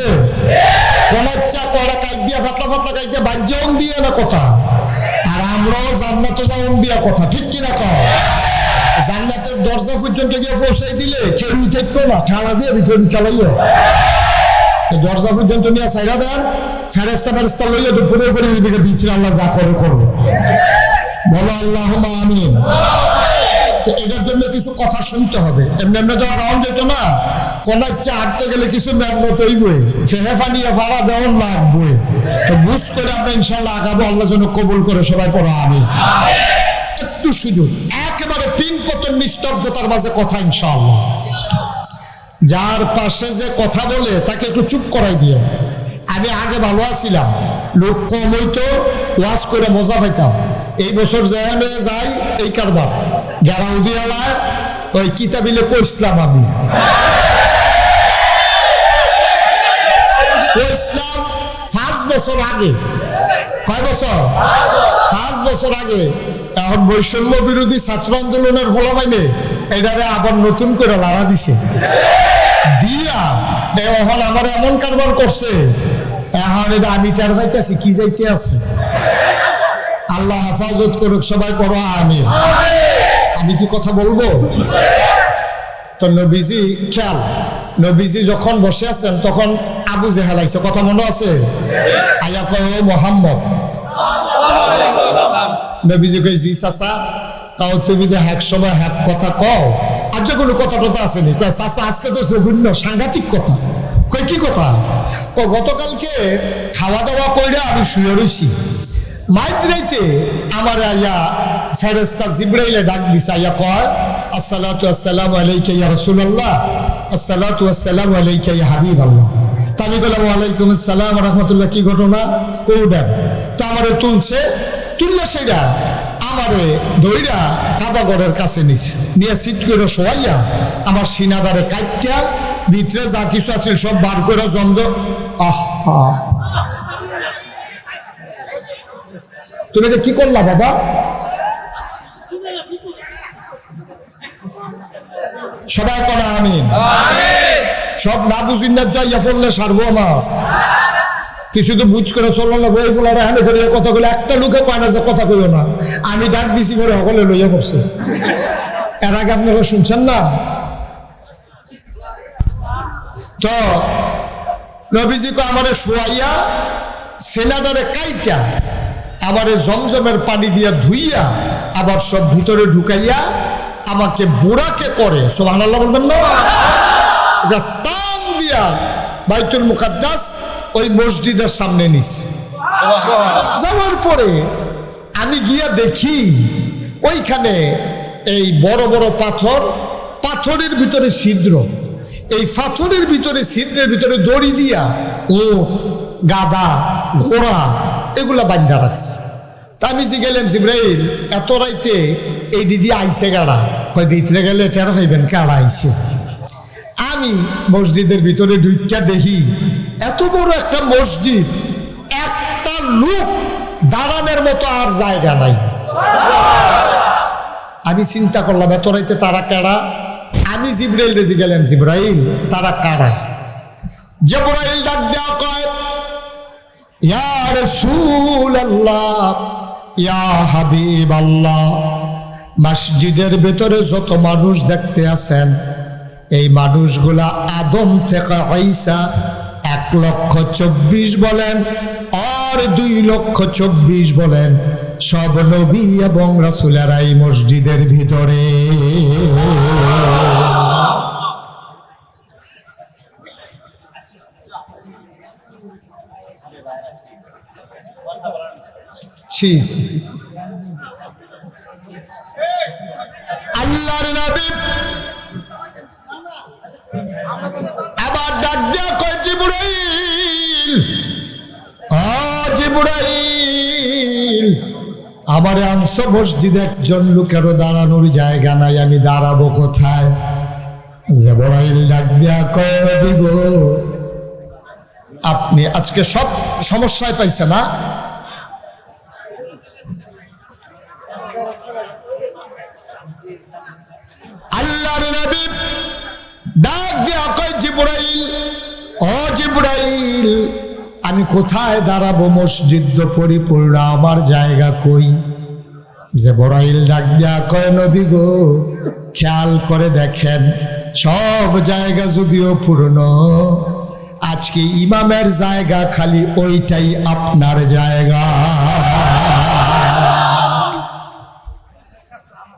কোন ইচ্ছা কয়টা কাইট দিয়া ফাতলা ফাতলা কাইট দিয়া বাজ্যম দিয়ে না কথা, আর আমরাও জান্নাত যাওন দিয়া কথা, ঠিক কিনা কও? জান্নাতের দরজা পর্যন্ত গিয়ে পৌঁছাই দিলে কেউই থাকতো না, ঠাড়া দিয়ে ভিতরে চালাইও দরজা পর্যন্ত নিয়ে সাইরা দেন, ফেরেস্তা ফেরেস্তা লইয়া দুপুরের পরে ভিতরে আল্লাহ যা করে করবো, বলো আল্লাহুম্মা আমিন। তো এটার জন্য কিছু কথা শুনতে হবে, এমনি এমনি তো যাওয়া যেত না। কোন ইচ্ছা হাঁটতে গেলে কিছু মেহনত হইবই, ফেহে ফানিয়ে ভাড়া দেওয়ান লাগবে। তো বুঝ করে আমরা ইনশাল্লাহ আগাবো, আল্লাহ যেন কবুল করে, সবাই পড়ো আমিন। একটু সুযোগ, একেবারে তিন পতন নিস্তব্ধতার মাঝে কথা ইনশাআল্লাহ। যার পাশে যে কথা বলে তাকে একটু চুপ করাই দিয়ে। আমি আগে ভালো আছিলাম, লোক কম হইতো, ওয়াজ করে মজা পাইতাম। এই বছর যেখানে যাই এই কারবার গেরাউদিয়ালায় ওই কিতাবিলে কইসলাম, আমি কইসলাম 5 বছর আগে। কয় বছর? 5 বছর আগে। এখন বৈষম্য বিরোধী ছাত্র আন্দোলনের ফলাফাইনে এটারে আবার নতুন করে লাড়া দিছে দিয়া, এখন আমার এমন কারবার করছে, এখন এটা আমি টার যাইতেছি, কি যাইতে আছি। আল্লাহ হেফাজত করুক, সবাই পড়ো আমিন। আমি কি কথা বলবো? তো নবীজি খেয়াল, নবীজি যখন বসে আছেন তখন আবু জাহেল আইছে, কথা মনে আছে? আয়া কয় ও মোহাম্মদ। নবীজি কই জি চাচা, তাও তুমি যে এক সময় এক কথা কও, আর যে কোনো কথা টথা আসেনি। কয় চাচা আজকে তো জঘন্য সাংঘাতিক কথা। কই কি কথা? গতকালকে খাওয়া দাওয়া কইরা আমি শুয়ে রইছি, মাইতে আমার আইয়া ফেরেশতা জিবরাইলে ডাক দিছে, আইয়া কয় আসসালাতু আসসালামু আলাইকা ইয়া রাসূলুল্লাহ, আসসালাতু আসসালামু আলাইকা ইয়া হাবিবাল্লাহ। তা আমি বললাম ওয়ালাইকুম আসসালাম রাহমাতুল্লাহ, কি ঘটনা কইডা? তো আমারে তুলছে, তুললে সেটা আমারে ধইরা কাবাগরের কাছে নিয়ে সিট করে শোয়াইয়া আমার সিনাদারে কাইটটা ভিতরে যা কিছু আছিল সব বার করে জন্দ। আহা, তুমি এটা কি করলা বাবা? সবাই করা আমিন। সব না বুঝিন না যাইয়া পড়লে সারবো আমার কিছু তো বুঝ করে চলো না, বই ফোলার হ্যাঁ করে কথা বলে একটা লোকে পায় না যে কথা কইও না। আমি ডাক দিছি করে সকলে লইয়া পড়ছে। এর আগে আপনারা শুনছেন না? তো নবীজি কো আমারে শোয়াইয়া সেনাদারে কাইটা আমারে জমজমের পানি দিয়া ধুইয়া আবার সব ভিতরে ঢুকাইয়া আমাকে বুড়াকে করে, সুবহানাল্লাহ বলবেন না, এটা টান দিয়া বাইতুল মুকাদ্দাস ওই মসজিদের সামনে নিছে। যাওয়ার পরে আমি গিয়া দেখি ওইখানে এই বড় বড় পাথর, পাথরের ভিতরে ছিদ্র, এই পাথরের ভিতরে ছিদ্রের ভিতরে দড়ি দিয়া ও গাদা ঘোড়া এগুলা বান্ধা রাখছে। তা আমি যে গেলাম জিব্রাইল এত রাইতে এই দিদি আইসে গাড়া, কয় ভিতরে গেলে টের হইবেন কারা আইছে। আমি মসজিদের ভিতরে ঢুইকা দেখি এত বড় একটা মসজিদ, একটা লোক দাঁড়ানোর মতো আর জায়গা নাই। আমি চিন্তা করলাম এত রাইতে তারা কারা। আমি জিব্রাইল রেজি গেলাম, জিব্রাইল তারা কারা? জিব্রাইল ডাক দেয়া কয়, ইয়া রাসূলুল্লাহ, ইয়া হাবিবাল্লাহ, মসজিদের ভেতরে যত মানুষ দেখতে আছেন এই মানুষগুলা আদম থেকে ঈসা 1,24,000 বলেন আর 2,24,000 বলেন, সব নবী এবং রাসূলেরা এই মসজিদের ভিতরে। আল্লাহর নবী আবার ডাক দেয়া কয়, জিবরাইল, জিবরাইল, আমার আংশ মসজিদে একজন লোকেরও দাঁড়ানোর জায়গা নাই, আমি দাঁড়াবো কোথায়? জিবরাইল ডাক দেয়া কয়, নবী গো, আপনি আজকে সব সমস্যায় পাইছে না? আল্লাহর নবী ডাক দিয়া কয়, জিবরাইল, ও জিবরাইল, আমি কোথায় দাঁড়াবো? মসজিদ তো পরিপূর্ণ, আমার জায়গা কই? জিবরাইল ডাক দিয়া কয়, নবী গো, খেয়াল করে দেখেন সব জায়গা যদিও পূর্ণ, আজকে ইমামের জায়গা খালি, ওইটাই আপনার জায়গা।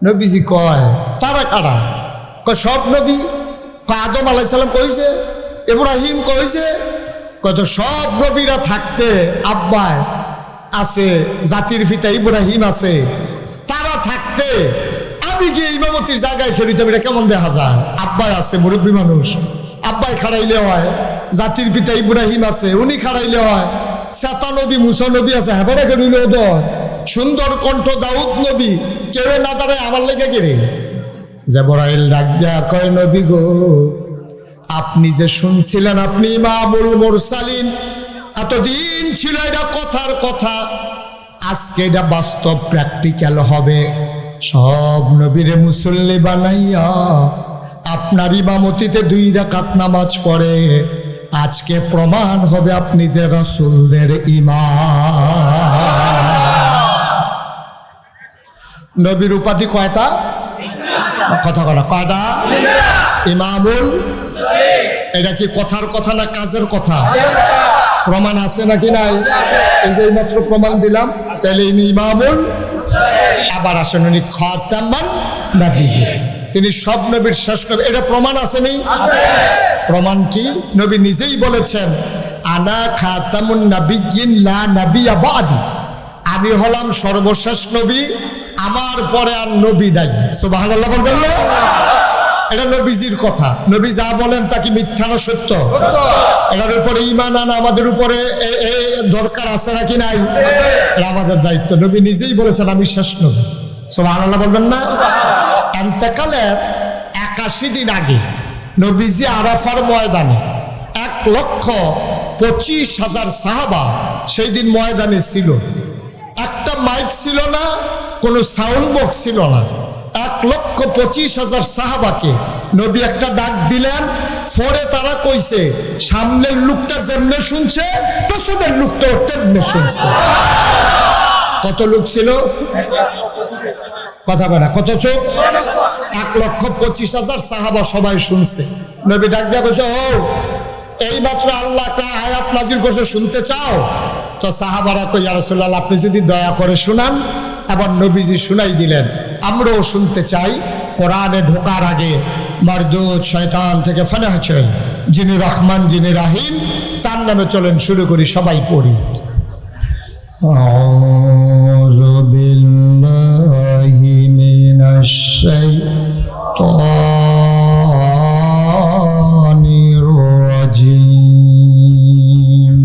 নবীজি কয়, তারা কারা? কয় সব নবী। কয় আদম আলাইহিস সালাম কইছে, ইব্রাহিম কইছে, কত সব নবীরা থাকতে আব্বায় আছে, জাতির পিতা ইব্রাহিম আছে, তারা থাকতে আমি কি ইমামতির জায়গায় খেলিতাম? এটা কেমন দেখা যায়? আব্বাই আছে, মুরব্বী মানুষ, আব্বাই খাড়াইলে হয়, জাতির পিতা ইব্রাহিম আছে, উনি খাড়াইলে হয়, সাতা নবী মুসা নবী আছে, হেবারে খেলিল দয়, সুন্দর কণ্ঠ দাউদ নবী, কেউ না দাঁড়ায় আমার লেগে গেলে। জিবরাইল ডাক দেয়া কয়, নবী গো, আপনি যে শুনছিলেন আপনি ইমামুল মুরসালিন, এতদিন ছিল এটা কথার কথা, আজকে এটা বাস্তব প্র্যাকটিক্যাল হবে। সব নবীরে মুসল্লি বানাইয়া আপনার ইমামতিতে 2 রাকাত নামাজ পড়ে, আজকে প্রমাণ হবে আপনি যে রাসূলদের ইমাম। নবীর উপাধি কয়টা? কথা বলা কয়টা? ইমামুল। এটা কি কথার কথা না কাজের কথা? প্রমাণ আছে নাকি নাই? এই যে মাত্র প্রমাণ দিলাম, তাহলে ইনি ইমামুল। আবার আসেন উনি খাতামান নবিয়্যিন, তিনি সব নবীর শেষ নবী, এটা প্রমাণ আছে নেই? প্রমাণ কি? নবী নিজেই বলেছেন, আনা খাতামুন নবিয়্যিন লা নবিয়্যা বাদি, আমি হলাম সর্বশেষ নবী, আমার পরে আর নবী নাই। সুবহানাল্লাহ বলবেন না? এটা নবীজির কথা। নবী যা বলেন তা কি মিথ্যা না সত্য? এটার উপরে ঈমান আনা আমাদের উপরে দরকার আছে নাকি নাই? এটা আমাদের দায়িত্ব। নবী নিজেই বলেছেন আমি শেষ নবী। সুবহানাল্লাহ বলবেন না? ইন্তেকালের 81 দিন আগে নবীজি আরাফার ময়দানে 1,25,000 সাহাবা সেই দিন ময়দানে ছিল। একটা মাইক ছিল না, কোনো সাউন্ড বক্স ছিল না। 1,25,000 সাহাবাকে নবী একটা ডাক দিলেন। পরে তারা কইছে, সামনের লোকটা যেমনে শুনছে পেছনের লোকটা তেমনে শুনছে। কত লোক ছিল? কথা বলে কত চোখ? 1,25,000 সাহাবা সবাই শুনছে। নবী ডাক দিয়া কইছে, ও এই মাত্র আল্লাহ একটা আয়াত নাজিল করছে, শুনতে চাও? তো সাহাবারা কই, ইয়া রাসূলুল্লাহ আপনি যদি দয়া করে শুনান। আবার নবীজি শুনাই দিলেন, আমরাও শুনতে চাই। কোরআনে ঢোকার আগে মারদুদ শয়তান থেকে ফানা হচ্ছে, যিনি রহমান যিনি রাহিম, তার নামে চলেন শুরু করি, সবাই পড়ি। আউযু বিল্লাহি মিনাশ শাইতানির রাজিম।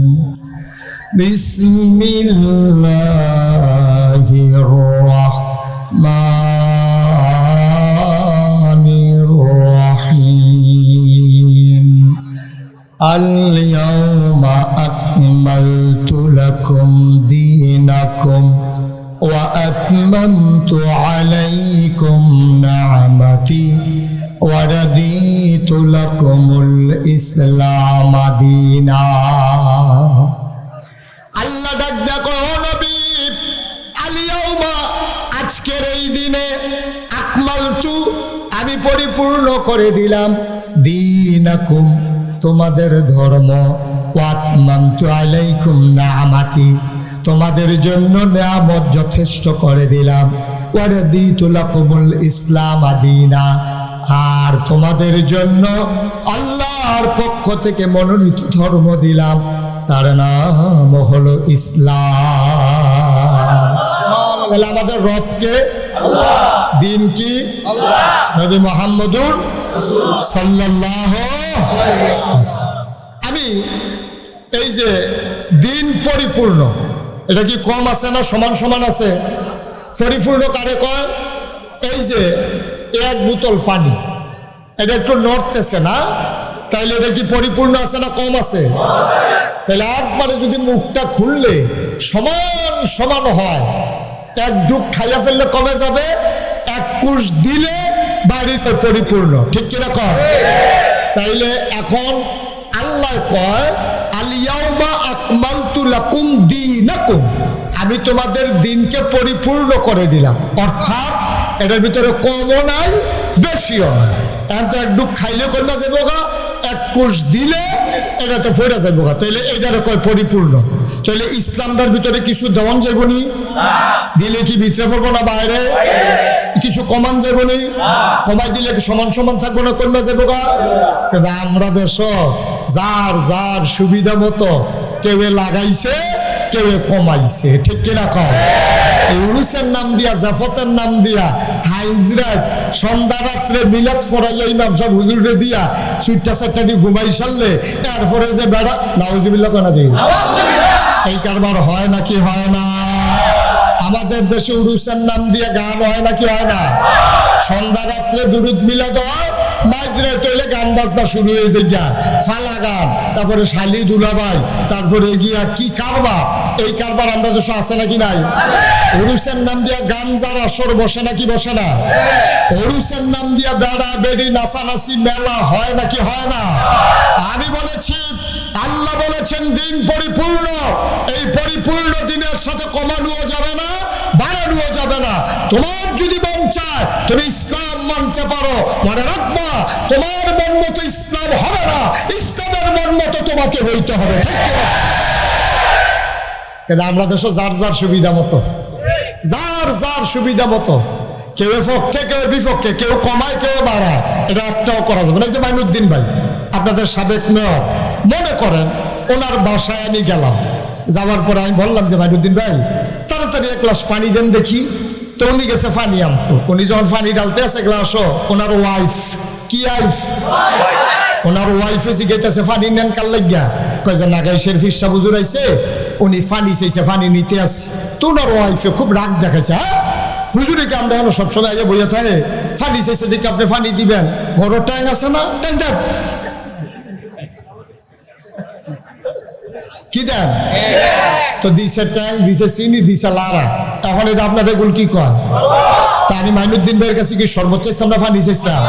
বিসমিল্লাহির রহমানির রহিম আল-ইয়াওমা আকমালতু লাকুম দীনাকুম ওয়া আতমামতু আলাইকুম নি'মাতি ওয়া রাদিতু লাকুমুল ইসলাম দীনা। আল্লাহ ডাক দেখো নবী, আল-ইয়াওমা আজকের এই দিনে, আকমালতু আমি পরিপূর্ণ করে দিলাম, দীনাকুম তোমাদের ধর্ম, ওয়া আতমামতু আলাইকুম নি'মাতি তোমাদের জন্য নিয়ামত যথেষ্ট করে দিলাম, ওয়া রাদিতু লাকুমুল ইসলাম দীনা আর তোমাদের জন্য আল্লাহর পক্ষ থেকে মনোনীত ধর্ম দিলাম, তার নাম হলো ইসলাম। তাহলে আমাদের রবকে আল্লাহ, দিন কি আল্লাহ, নবী মুহাম্মদুর সাল্লাল্লাহু আলাইহি ওয়াসাল্লাম। আমি এই যে দিন পরিপূর্ণ, এটা কি কম আছে না সমান সমান আছে? পরিপূর্ণ কারে কয়? এই যে এক বোতল পানি, এটা একটু নড়তেছে না, তাইলে এটা কি পরিপূর্ণ আছে না কম আছে? তাহলে একবারে যদি মুখটা খুললে সমান সমান হয়, এক ডুব খাইয়া ফেললে কমে যাবে, এক কুশ দিলে বাড়িতে পরিপূর্ণ, ঠিক কিনা কয়? তাইলে এখন আল্লাহ কয় আল-ইয়াওমা আকমালতু লাকুম দীনাকুম, আমি তোমাদের দিনকে পরিপূর্ণ করে দিলাম। অর্থাৎ এটার ভিতরে কমও নাই বেশিও নাই, এখন তো এক ডুব খাইলে কমে যাবো গা, এক কোষ দিলে এটাতে ফেরা যাবো গা, তাইলে এটারে কয় পরিপূর্ণ। তাইলে ইসলামটার ভিতরে কিছু দেওয়ান যাবো নি, দিলে কি ভিতরে পড়বো না বাইরে? কিছু কমান যাবো নি, কমাই দিলে কি সমান সমান থাকবো না কমে যাবো গা? কিন্তু আমরা দেশ যার যার সুবিধা মতো কেউ লাগাইছে কেউ কমাইছে, ঠিক কিনা কয়? উরুসের নাম দিয়া, জাফতের নাম দিয়া, হাইজরাত সন্ধ্যা রাত্রে মিলাদ ফরাইয়া ইমাম সাহেব হুজুরে দিয়া সুইটটা চারটাটি ঘুমাই সারলে তারপরে যে বেড়া নাউজুবিল্লাহ কেনা দিই, এই কারবার হয় নাকি হয় না? আমাদের দেশে উরুসের নাম দিয়ে গান হয় নাকি হয় না? সন্ধ্যা রাত্রে দুরুদ মিলাদ হয়, মাইগ্রে তৈলে গান বাজনা শুরু হয়ে যায়, ফালা গান, তারপরে শালি দুলাভাই, তারপরে গিয়া কি কারবার, এই কারবার আমরা দেশে আছে নাকি নাই? উরুসের নাম দিয়া গান যার আসর বসে নাকি বসে না? উরুসের নাম দিয়া বেড়া বেড়ি নাচানাচি মেলা হয় নাকি হয় না? আমি বলেছি, আল্লাহ বলেছেন দিন পরিপূর্ণ, এই পরিপূর্ণ দিনের সাথে কমানোও যাবে না বাড়ানোও যাবে না। তোমার যদি মন চায় তুমি ইসলাম মানতে পারো, মনে রাখবা তোমার মন মতো ইসলাম হবে না, ইসলামের মন মতো তোমাকে হইতে হবে, ঠিক কিনা? কিন্তু আমরা দেশ যার যার সুবিধা মতো, যার যার সুবিধা মতো, কেউ পক্ষে কেউ বিপক্ষে, কেউ কমায় কেউ বাড়ায়, এটা একটাও করা যাবে না। এই যে মাইনুদ্দিন ভাই আপনাদের সাবেক মেয়র, মনে করেন ওনার বাসায় আমি গেলাম, যাওয়ার পরে আমি বললাম যে মাইনুদ্দিন ভাই তাড়াতাড়ি এক গ্লাস পানি দেন দেখি, তো উনি গেছে পানি আনতো। উনি যখন পানি ডালতে আছে গ্লাসও, ওনার ওয়াইফ, কি ওয়াইফ? ওনার ওয়াইফে জিজ্ঞাসা পানি নেন কার লাগিয়া? কয় যে নাগাইশের ফিরসা বুজুর আইছে, উনি পানি চাইছে, পানি নিতে আসে। তো ওনার ওয়াইফে খুব রাগ দেখাচ্ছে, হ্যাঁ হুজুরিকে আমরা এখন সবসময় আগে বইয়া থাকে, পানি চাইছে দেখে আপনি পানি দিবেন, ঘরের ট্যাং আছে না, ট্যাং দেন, কি দেন? তো দিছে ট্যাং, দিছে চিনি, দিছে লারা, তখন এটা আপনার এগুলো কি কয়? তা আমি মাইনুদ্দিন ভাইয়ের কাছে কি সর্বোচ্চ ইসলামটা পানি চাইছিলাম?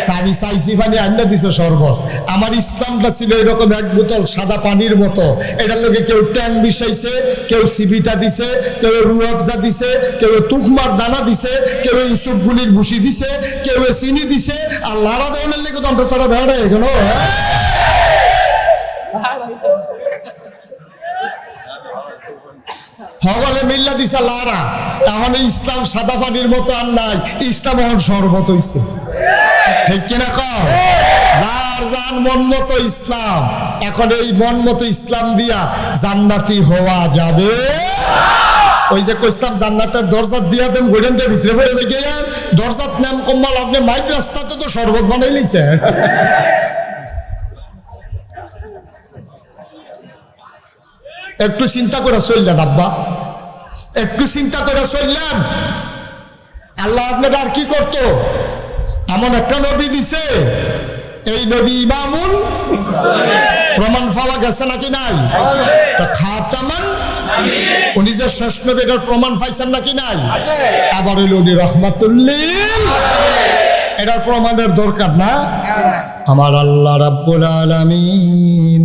তা আমি চাইছি পানি, আন্না দিছে শরবত। আমার ইসলামটা ছিল এরকম এক বোতল সাদা পানির মতো, এটার লোকে কেউ ট্যাং মিশাইছে, কেউ সিবিটা দিছে, কেউ রুয়াবজা দিছে, কেউ তুকমার দানা দিছে, কেউ ইউসুফ গুলির ভুসি দিছে, কেউ চিনি দিছে, আর লারা দেওয়ার লেগে তো আমরা তারা বেড়া এখানে হগলে মিল্লা দিছে লারা। এখন ইসলাম সাদা পানির মতো আর নাই, ইসলাম এখন শরবত হইছে, ঠিক কিনা কও? যার যার মন মতো ইসলাম। এখন এই মন মতো ইসলাম দিয়া জান্নাতি হওয়া যাবে। ওই যে কইসলাম জান্নাতের দরজা দিয়া দেন গোডেনদের ভিতরে ফেলে গিয়ে দরজাত নাম কম্মাল, আপনি মাইক রাস্তাতে তো শরবত বানাই নিছে। একটু চিন্তা করে চললেন আব্বা, একটু চিন্তা করে চললেন। আল্লাহ আপনারা আর কি করতো? এমন একটা নবী দিছে, এই নবী ইমামুল প্রমাণ পাওয়া গেছে নাকি নাই? খাতামান, উনি যে শেষ নবী এটার প্রমাণ পাইছেন নাকি নাই? আবার হইল উনি রহমাতুল্লিল, এটার প্রমাণের দরকার না? আমার আল্লাহ রাব্বুল আলামিন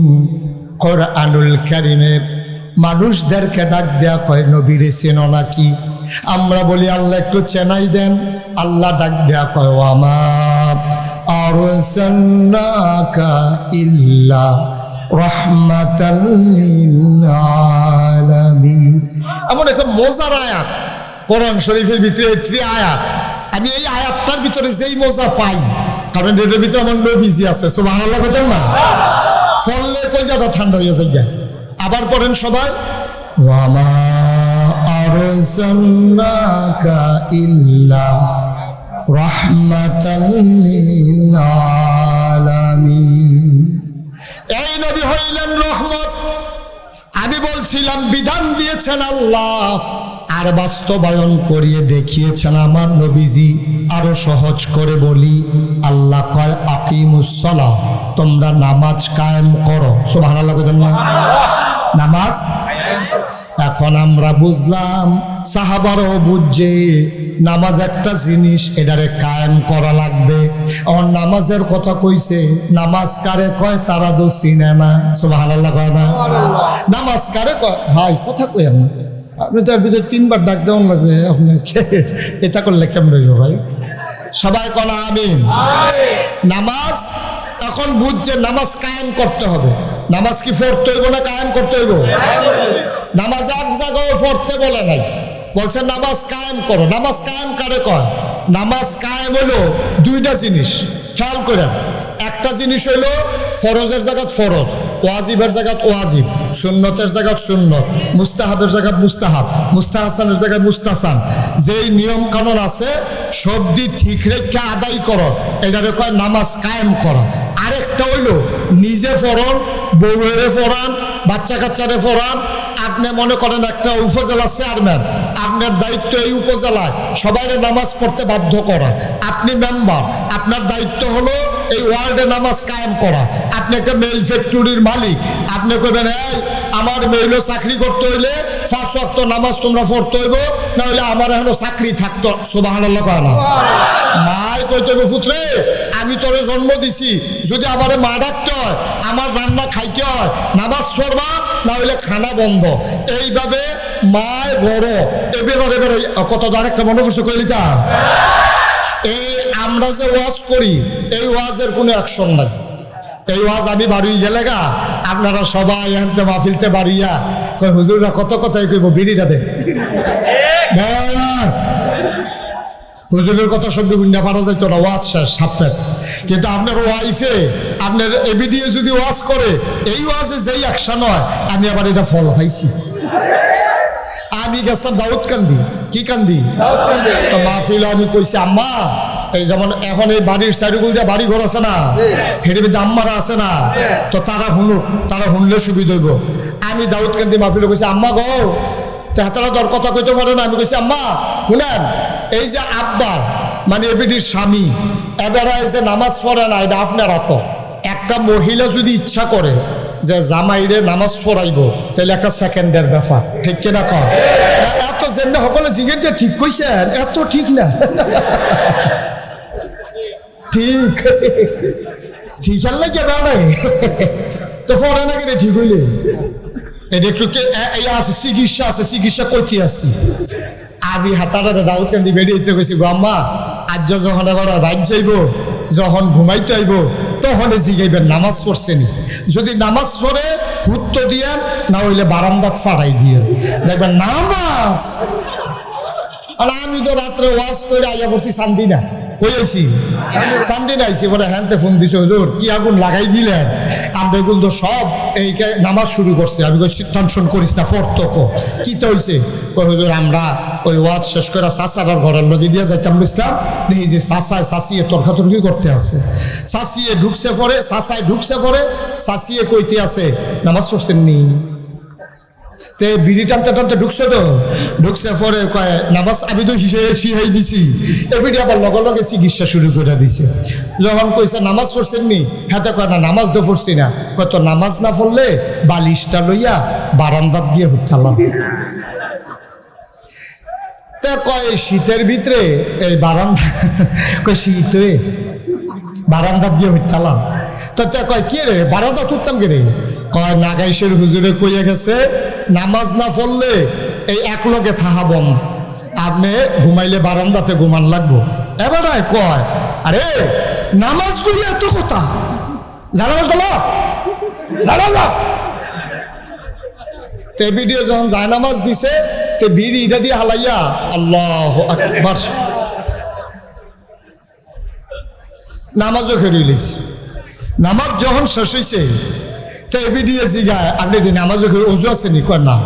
কোরআনুল কারীমে মানুষদেরকে ডাক দেয়া কয় নবীরে চেনো নাকি? আমরা বলি আল্লাহ একটু চেনাই দেন। আল্লাহ ডাক দেয়া কয় ওয়ামা আরসালনাকা ইল্লা রাহমাতাল লিল আলামিন। এমন একটা মজার আয়াত কোরআন শরীফের ভিতরে, 3 আয়াত। আমি এই আয়াতটার ভিতরে যেই মজা পাই, কারণ এটার ভিতরে আমার নবীজি আছে, সুবহানাল্লাহ বলেন না? ফললে কলজাটা ঠান্ডা হয়ে যায়। আবার পড়েন সবাই, ওয়ামা আরসালনাকা ইল্লা রাহমাতাল লিল আলামিন। এই নবী হইলেন রহমত। আমি বলছিলাম বিধান দিয়েছেন আল্লাহ, আর বাস্তবায়ন করিয়ে দেখিয়েছেন আমার নবীজি। আরো সহজ করে বলি, আল্লাহ কয় আকিমুস সালাহ, তোমরা নামাজ কায়েম করো। সুবহানাল্লাহ বলেন না? নামাজ। এখন আমরা বুঝলাম, সাহাবারও বুঝছে নামাজ একটা জিনিস, এটারে কায়েম করা লাগবে। আর নামাজের কথা কইছে, নামাজ কারে কয় তারা তো চিনে না। সুবহানাল্লাহ কয় না? নামাজ কারে কয়? ভাই কথা কইেন না, আপনি তো এর ভিতরে 3 বার ডাক দেওয়ান লাগছে, আপনি এটা করলে কেমন হইব ভাই? সবাই কনা আমিন। নামাজ এখন বুঝছে নামাজ কায়েম করতে হবে। নামাজ কি পড়তে হইব না কায়েম করতে হইব? নামাজ এক জায়গায় পড়তে বলে নাই, বলছে নামাজ কায়েম করো। নামাজ কায়েম কারে কয়? নামাজ কায়েম হলো 2টা জিনিস, খেয়াল করেন। একটা জিনিস হইলো ফরজের জায়গাত ফরজ, ওয়াজিবের জায়গাত ওয়াজিব, সুন্নতের জায়গাত সুন্নত, মুস্তাহাবের জায়গাত মুস্তাহাব, মুস্তাহাসানের জায়গায় মুস্তাহাসান। যেই নিয়ম কানুন আছে সব দিক ঠিক রেখে আদায় করো, এটারে কয় নামাজ কায়েম করা। আরেকটা হইলো নিজে পড়ান, বউয়েরে পড়ান, বাচ্চা কাচ্চারে পড়ান। আপনি মনে করেন একটা উপজেলা চেয়ারম্যান, আপনার দায়িত্ব এই উপজেলায় সবাই নামাজ পড়তে বাধ্য করা। আপনি মেম্বার, আপনার দায়িত্ব হলো এই ওয়ার্ডে নামাজ কায়েম করা। আপনি একটা মেল ফ্যাক্টরির মালিক, আপনি কইবেন এই আমার মেইলও চাকরি করতে হইলে 5 ওয়াক্ত নামাজ তোমরা পড়তে হইব, না হলে আমার এখনো চাকরি থাকতো। সুবহানাল্লাহ কয় না? মাই কইতে হইব পুত্রে আমি তোরে জন্ম দিছি, যদি আমারে মা ডাকতে হয়, আমার রান্না খাইতে হয়, নামাজ পড়বা, না হইলে খানা বন্ধ। এইভাবে মায় বড়। এবারে কত আরেকটা মনে করছে কইলিটা, এই আমরা যে ওয়াজ করি এই ওয়াজের কোনো অ্যাকশন নাই। এই ওয়াজ আমি বাড়ি গেলে গা আপনারা সবাই এনতে মাহফিলতে বাড়িয়া কই হুজুররা কত কথাই কইব, বিড়িটা দে হুজুরের কথা শব্দ গুন্ডা পারা যাইতো না, ওয়াজ শেষ সাপের। কিন্তু আপনার ওয়াইফে আপনার এবিডিএ যদি ওয়াজ করে, এই ওয়াজে যেই অ্যাকশন হয়, আমি আবার এটা ফল পাইছি। আমি গেছিলাম দাউদকান্দি। কি কান্দি? তো মাহফিল আমি কইছি আম্মা, এই যেমন এখন এই বাড়ির চারিগুল দিয়ে বাড়ি ঘর আছে না, হেঁটে বিদ্যা আম্মারা আছে না, তো তারা শুনুক, তারা শুনলে সুবিধা হইব। আমি দাউদকান্দি মাহফিলে কইছি আম্মা গো, তো হাতারা দর কথা কইতে পারে না। আমি কইছি আম্মা শুনেন, এই যে আব্বা মানে এবিডির স্বামী এবারে যে নামাজ পড়ে না, এটা আপনারা তো একটা মহিলা যদি ইচ্ছা করে যে জামাইরে নামাজ পড়াইব, তাহলে একটা সেকেন্ডের ব্যাপার, ঠিক কিনা কর? এত যেমনি সকলে জিজ্ঞেস দিয়ে ঠিক কইছেন, এত ঠিক না ঠিক ঠিক আর লাগে বেড়াই তো পড়ে না কেন ঠিক হইলে এটা একটু আছে চিকিৎসা আছে, চিকিৎসা করতে আসছি। আমি হাতারা দাউদকান্দি বেরিয়ে গেছি, গো আম্মা আজ যখন এবার রাত যাইব, যখন ঘুমাইতে আইব, তখন জিগাইবেন নামাজ পড়ছেনি। যদি নামাজ পড়ে হুত্ত দিয়েন, না হইলে বারান্দাত ফাড়াই দিয়েন, দেখবেন নামাজ। আর আমি তো রাত্রে ওয়াজ করে আইয়া পড়ছি শান্তিনা, কইছি শান্তিনা আইসি পরে হ্যান্তে ফোন দিছে, হুজুর কি আগুন লাগাই দিলেন? আমরা এগুলো তো সব এই নামাজ শুরু করছে। আমি কইছি টেনশন করিস না, ফর্ত কি তো হয়েছে? কই হুজুর আমরা ওই ওয়াজ শেষ করে চাচার ঘরের লগে দিয়ে যাইতাম, বুঝলাম দেখি যে চাচায় চাচিয়ে তর্কাতর্কি করতে আছে। চাচিয়ে ঢুকছে পরে, চাচায় ঢুকছে পরে, চাচিয়ে কইতে আছে নামাজ পড়ছেন নি? তে বিড়ি টানতে টানতে ঢুকছে তো, ঢুকছে পরে কয় নামাজ আমি তো শিখাই দিছি, এ বিড়ি আবার লগে লগে চিকিৎসা শুরু করে দিছে। যখন কইছে নামাজ পড়ছেন নি, হাতে কয় না নামাজ তো পড়ছি না। কত নামাজ না পড়লে বালিশটা লইয়া বারান্দাত গিয়ে হুঠালাম। তা কয় শীতের ভিতরে এই বারান্দা, কয় শীত হয়ে বারান্দাত গিয়ে হুঠালাম। তো তা কয় কে রে বারান্দা তুলতাম কে রে? কয় নাগাইশের হুজুরে কইয়া গেছে নামাজ না পড়লে এই এক লগে থাহা বন্ধ, আপনি ঘুমাইলে বারান্দাতে ঘুমান লাগবো। এবার কয় আরে নামাজ পড়লে এত কথা জানা তে ভিডিও যখন যায় নামাজ দিছে তে বিড়ি ইটা দিয়ে হালাইয়া আল্লাহু আকবার নামাজও খেয়ে নামাজ যখন শেষ হয়েছে তো ভিডিও জিগায় আপনি দিন নামাজও খেয়ে অজু আছে নি? কয় না।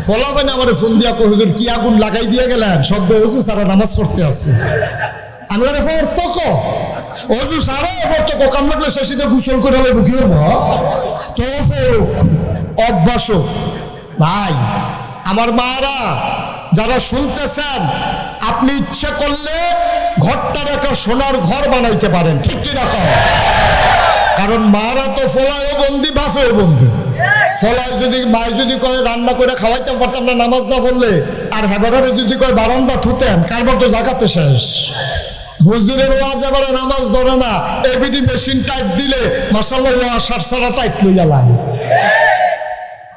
ফলাফেন আমার ফোন দিয়া কই হুজুর কি আগুন লাগাই দিয়ে গেলেন, শব্দ অজু সারা নামাজ পড়তে আছে। আমি ফর্তক অজু সারা ফর্তক কাম লাগলে শেষিতে গোসল করে হলে বুকি করবো তো অভ্যাস। ভাই আমার মারা যারা শুনতেছেন, আপনি ইচ্ছা করলে ঘরটার একটা সোনার ঘর বানাইতে পারেন, ঠিক কিনা? কারণ মারা তো ফলায়ও বন্দি বাফেও বন্দি। ফলায় যদি মায় যদি কয় রান্না করে খাওয়াইতে পারতাম না নামাজ না পড়লে, আর হেবারে যদি কয় বারান্দা থুতেন, কারবার তো জাগাতে শেষ। হুজুরের ওয়াজ এবারে নামাজ ধরে না, এবিডি মেশিন টাইপ দিলে মাশাআল্লাহ ওয়াজ সারা টাইপ লইয়া লাগে,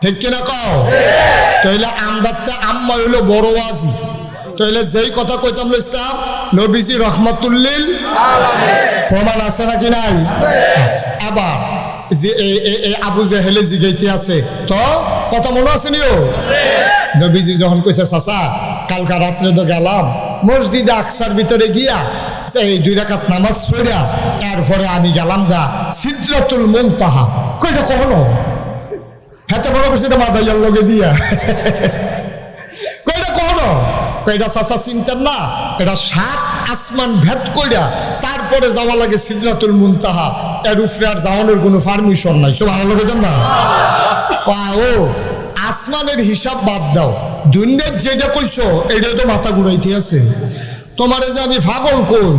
ঠিক কিনা কও? তাইলে আমরাতে আম্মা হইলো বড় ওয়াজি। তাইলে যেই কথা কইতাম ইসলাম নবীজি রহমাতুল্লিল আলামিন, প্রমাণ আছে নাকি নাই? আবার যে আবু জেহেলে জিগাইতে আছে তো কথা মনে আছে নিও? নবীজি যখন কইছে চাচা কালকা রাত্রে তো গেলাম মসজিদে আকসার ভিতরে গিয়া এই 2 রাকাত নামাজ পড়িয়া, এরপরে আমি গেলাম গা সিদরাতুল মুনতাহা। কইটা কখনো হাতে বড় করছে এটা মাথার লগে দিয়া, কইটা কখনো? এটা চাচা চিন্তেন না, এটা 7 আসমান ভেদ কইরা তারপরে যাওয়া লাগে সিদরাতুল মুনতাহা, এর উপরে আর যাওয়ানোর কোনো পারমিশন নাই। সুবহানাল্লাহ কইতেন না? ও আসমানের হিসাব বাদ দাও, দুনিয়ার যেটা কইছো এটা তো মাথা ঘুরাইতে আছে। তোমারে যে আমি পাগল কই,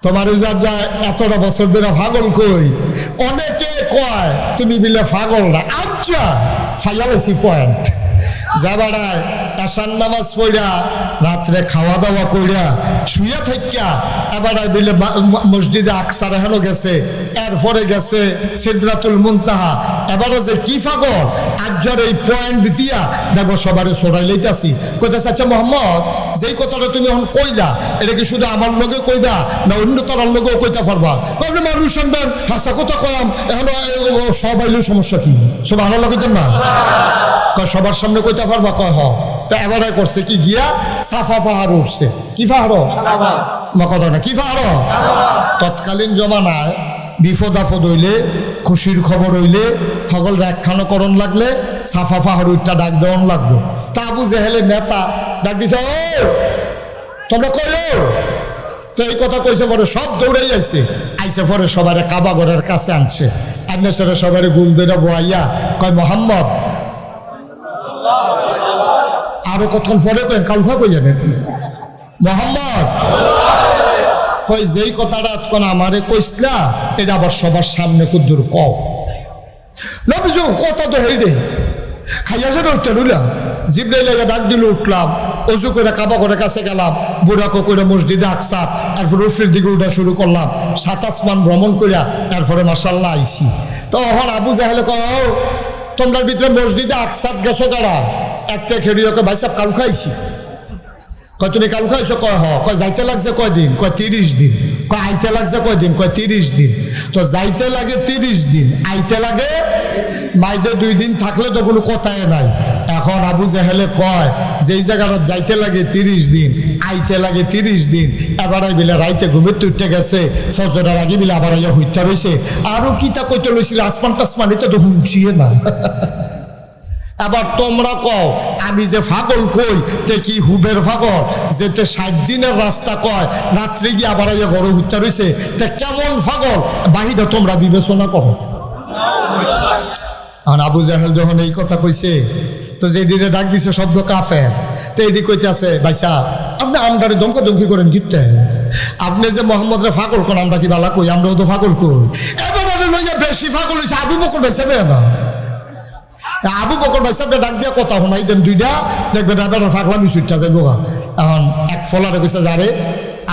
তোমার যা এতটা বছর ধরে পাগল কই, অনেকে কয় তুমি বিলে পাগল না। আচ্ছা ফাইয়ালেছি পয়েন্ট যাবাড়ায় এশার নামাজ পড়া রাত্রে খাওয়া দাওয়া কইরা শুয়া থাকিয়া এবার বিলে মসজিদে আকসার এখনো গেছে, এরপরে গেছে সিদরাতুল মুনতাহা। এবারে যে কি পাগল আজ্জার এই পয়েন্ট দিয়া দেখো সবারে সরাই লইতাছি। কইতেছে আচ্ছা মোহাম্মদ যেই কথাটা তুমি এখন কইলা এটা কি শুধু আমার লগে কইবা না অন্য তার লগেও কইতে পারবা? আপনি মানুষ শুনবেন হাসা কথা কয়াম এখন সব আইলেও সমস্যা কি? সব আমার লগে না কয় সবার সামনে কইতে পারবা? কয় হ। তা এবারে করছে কি গিয়া সাফা পাহাড় উঠছে। কি পাহাড়? কথা না কি পাহাড়? তৎকালীন জমানায় বিপদ আপদ হইলে খুশির খবর হইলে সকল ব্যাখ্যানো করণ লাগলে সাফা পাহাড় উঠটা ডাক দেওয়ান লাগতো। তা আবু জেহেলের নেতা ডাক দিছে ও তোমরা কইও তো এই কথা কইছে, পরে সব দৌড়াই আইছে। আইসে পরে সবারে কাবা ঘরের কাছে আনছে, আইনে সেরে সবারে গুল দইরা বয়াইয়া কয় মোহাম্মদ আরো কতক্ষণ পরে কেন কালুখা কই জানেন মোহাম্মদ কই যেই কথাটা কোন আমারে কইসলা এটা আবার সবার সামনে কুদ্দুর কও। নবীজি কথা তো হইরে খাইয়া যে উঠতে রইলা জিব্রাইল ডাক দিল, উঠলাম অজু করে কাবা করে কাছে গেলাম, বুড়াকো করে মসজিদে আকসা, তারপর রফির দিকে উঠা শুরু করলাম, 7 আসমান ভ্রমণ করিয়া তারপরে মাশাআল্লাহ আইসি। তখন আবু জাহেলে কয় তোমরা ভিতরে মসজিদে আকসাত গেছো কারা? একটা খেড়িওকে ভাই সাহেব কাল খাইছি। কয় তুমি কাল খাইছো? কয় হ। কয় যাইতে লাগছে কয়দিন? কয় 30 দিন। কয় আইতে লাগছে কয়দিন? কয় 30 দিন। তো যাইতে লাগে 30 দিন, আইতে লাগে মাইদে 2 দিন থাকলে তো কোনো কথাই নাই। এখন আবু জেহেলে কয় যেই জায়গাটা যাইতে লাগে 30 দিন আইতে লাগে 30 দিন, এবার বিলে রাইতে ঘুমের তুইতে গেছে, ফজরের আগে বিলে আবার আইয়া হইতে রয়েছে। আরো কিতা কইতে লইছিল আসমান টাসমান এটা তো হুঁচিয়ে না। এবার তোমরা কও আমি যে পাগল কই তে কি হুবের পাগল যেতে 60 দিনের রাস্তা কয় রাত্রে গিয়ে আবার ঘরে হত্যা রয়েছে তে কেমন পাগল বাহিরে তোমরা বিবেচনা করো। আর আবু জাহেল যখন এই কথা কইছে, তো যে দিনে ডাক দিছে শব্দ কাফের, তো এটি কইতে আছে ভাইসা আপনি আমরারে দমকি করেন গিতে, আপনি যে মোহাম্মদরে ফাগল কোন আমরা কি বালা কই, আমরাও তো ফাগল কই। এবারে লইয়া বেশি ফাগল হয়েছে আবু বকর ভাইসা না, আবু বকর ভাইসাবকে ডাক দিয়া কথা শোনাই দেন দুইটা, দেখবেন এবার ফাগলামি সুইটটা যাইব। এখন এক ফলারে কইছে যারে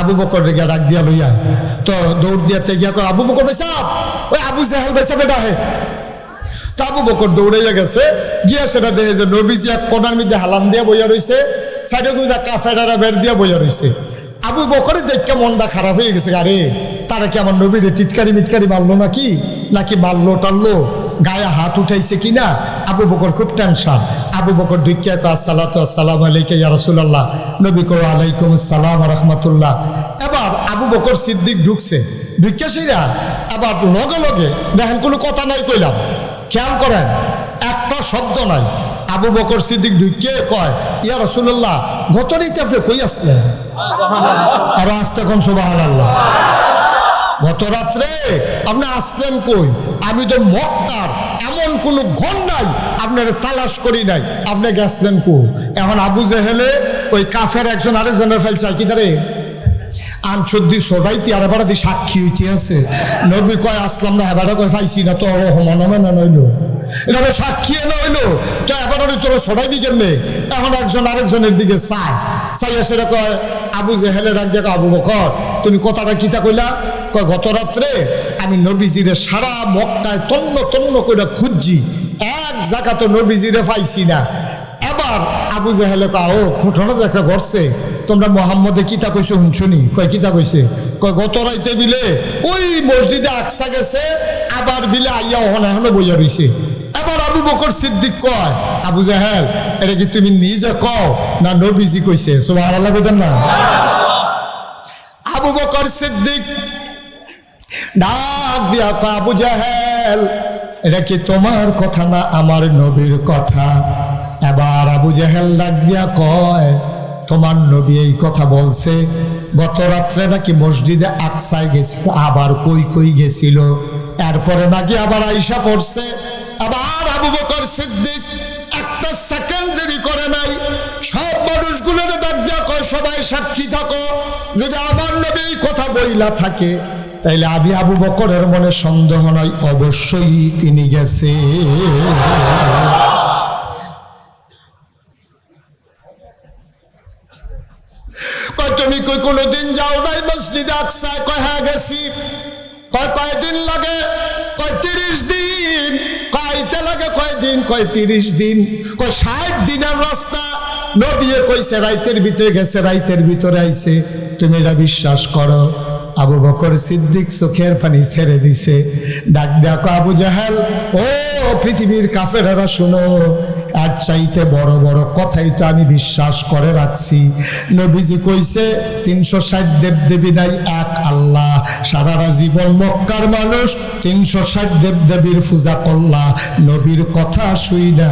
আবু বকর রেগিয়া ডাক দিয়া লইয়া, তো দৌড় দিয়াতে গিয়া কয় আবু বকর ভাইসাব, ওই আবু জাহেল ভাইসাবে ডাহে। তো আবু বকর দৌড়াইয়া গেছে, গিয়া সেটা দেখে যে নবীজি এক কোনার মধ্যে হালান দিয়া বইয়া রয়েছে, সাইডে দুইটা কাফেরারা বের দিয়া বইয়া রয়েছে। আবু বকরের দেখে মনটা খারাপ হয়ে গেছে, আরে তারা কি আমার নবীরে টিটকারি মিটকারি মারলো নাকি মারলো টারলো, গায়ে হাত উঠাইছে কিনা। আবু বকর খুব টেনশন। আবু বকর ঢুকিয়া কয় আসসালাতু আসসালামু আলাইকা ইয়া রাসূলুল্লাহ, নবী কয় আলাইকুম আসসালাম ওয়া রাহমাতুল্লাহ। এবার আবু বকর সিদ্দিক ঢুকছে, ঢুকিয়া সেরা আবার লগে লগে দেখেন কোনো কথা নাই কইলাম, খেয়াল করেন একটা শব্দ নাই। আবু বকর সিদ্দিক ঢুকিয়ে কয় ইয়া রাসূলুল্লাহ, গত রাতে আপনি কই আসলেন? আর আসতে কোন সুবহানাল্লাহ, গত রাত্রে আপনি আসলেন কই? আমি তো মক্কার এমন কোনো ঘর নাই আপনার তালাশ করি নাই, আপনি গেছলেন কো? এখন আবু জেহেলে ওই কাফের একজন আরেকজনের ফেলছে কি তারে আনছদ্দি সবাইতে আর এবার দি সাক্ষী হইতে আছে। নবী কয় আসলাম না, এবার কয় পাইছি না, তো মনে নইল এটা সাক্ষী নইলো, তো এবার তোর সবাই কেমনে? এখন একজন আরেকজনের দিকে চাইয়া সেটা কয় আবু জেহেলে ডাক দেখো আবু বকর তুমি কথাটা কিতা কইলা? কয় গত রাত্রে আমি নবীজিরে সারা মক্কায় তন্ন তন্ন করে খুঁজছি, এক জায়গা তো নবীজিরে পাইছি না। এবার আবু জেহেলে কয় ও ঘটনা তো একটা ঘটছে, তোমরা মোহাম্মদে কিতা কইছো শুনছনি? কয় কিতা কইছে? কয় গত রাইতে বিলে ওই মসজিদে আকসা গেছে, আবার বিলে আইয়া এখনো বইয়া রইছে। এবার আবু বকর সিদ্দিক কয় আবু জাহেল এটা কি তুমি নিজে কও না নবীজি কইছে? সুবহানাল্লাহ বলেন না। আবু বকর সিদ্দিক ডাক দিয়া কয় আবু জাহেল এটা কি তোমার কথা না আমার নবীর কথা? এবার আবু জাহেল ডাক দিয়া কয় তোমার নবী এই কথা বলছে, গত রাত্রে নাকি মসজিদে আকসায় গেছিল, আবার কই কই গেছিল, এরপরে নাকি আবার আইসা পড়ছে। আবার আবু বকর সিদ্দিক একটা সেকেন্ড দেরি করে নাই, সব মানুষগুলোর ডাক দিয়া কয় সবাই সাক্ষী থাকো, যদি আমার নবী এই কথা বইলা থাকে তাইলে আমি আবু বকরের মনে সন্দেহ নাই অবশ্যই তিনি গেছে। কয় তুমি কই কোনোদিন যাও নাই মসজিদে আকসায়? কয় হ্যাঁ গেছি। কয় কয়দিন লাগে? কয় 30 দিন। কয়তে লাগে কয়দিন? কয় 30 দিন। কয় 60 দিনের রাস্তা। নবী কইছে রাইতের ভিতরে গেছে, রাইতের ভিতরে আইছে, তুমি এটা বিশ্বাস করো? আবু বকর সিদ্দিক চোখের পানি ছেড়ে দিছে, ডাক দেখো আবু জাহেল ও পৃথিবীর কাফেরেরা শুনো, আর চাইতে বড় বড় কথাই তো আমি বিশ্বাস করে রাখছি। নবীজি কইছে 360 দেবদেবী নাই, এক আল্লাহ। সারাটা জীবন মক্কার মানুষ 360 দেবদেবীর পূজা করলা, নবীর কথা শুই না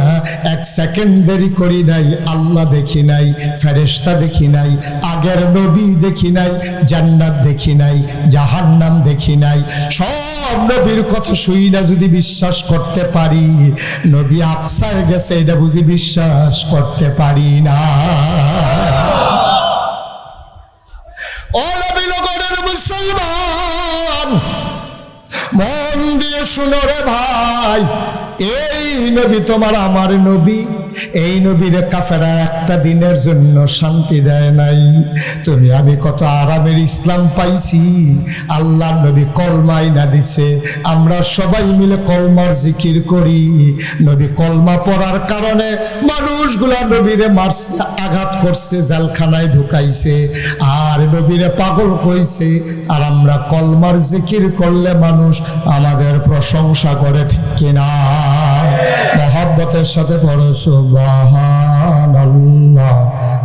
এক সেকেন্ড দেরি করি নাই। আল্লাহ দেখি নাই, ফেরেশতা দেখি নাই, আগের নবী দেখি নাই, জান্নাত দেখি নাই, জাহান্নাম দেখি নাই, সব নবীর কথা শুই না যদি বিশ্বাস করতে পারি, নবী আকসায় গেছে এটা বুঝি বিশ্বাস করতে পারি না? ও নবীনগরের মুসলমান মন দিয়ে শুনো রে ভাই, এই নবী তোমার আমার নবী, এই নবীর কাফেরা একটা দিনের জন্য শান্তি দেয় নাই। তুমি আমি কত আরামের ইসলাম পাইছি, আল্লাহ নবী কলমাই না দিছে, আমরা সবাই মিলে কলমার জিকির করি। নবী কলমা পড়ার কারণে মানুষগুলা নবীরে মারছে, আঘাত করছে, জেলখানায় ঢুকাইছে, আর নবীরে পাগল কইছে। আর আমরা কলমার জিকির করলে মানুষ আমাদের প্রশংসা করে, ঠিক কিনা? মহব্বতের সাথে পড়ো সুবহানাল্লাহ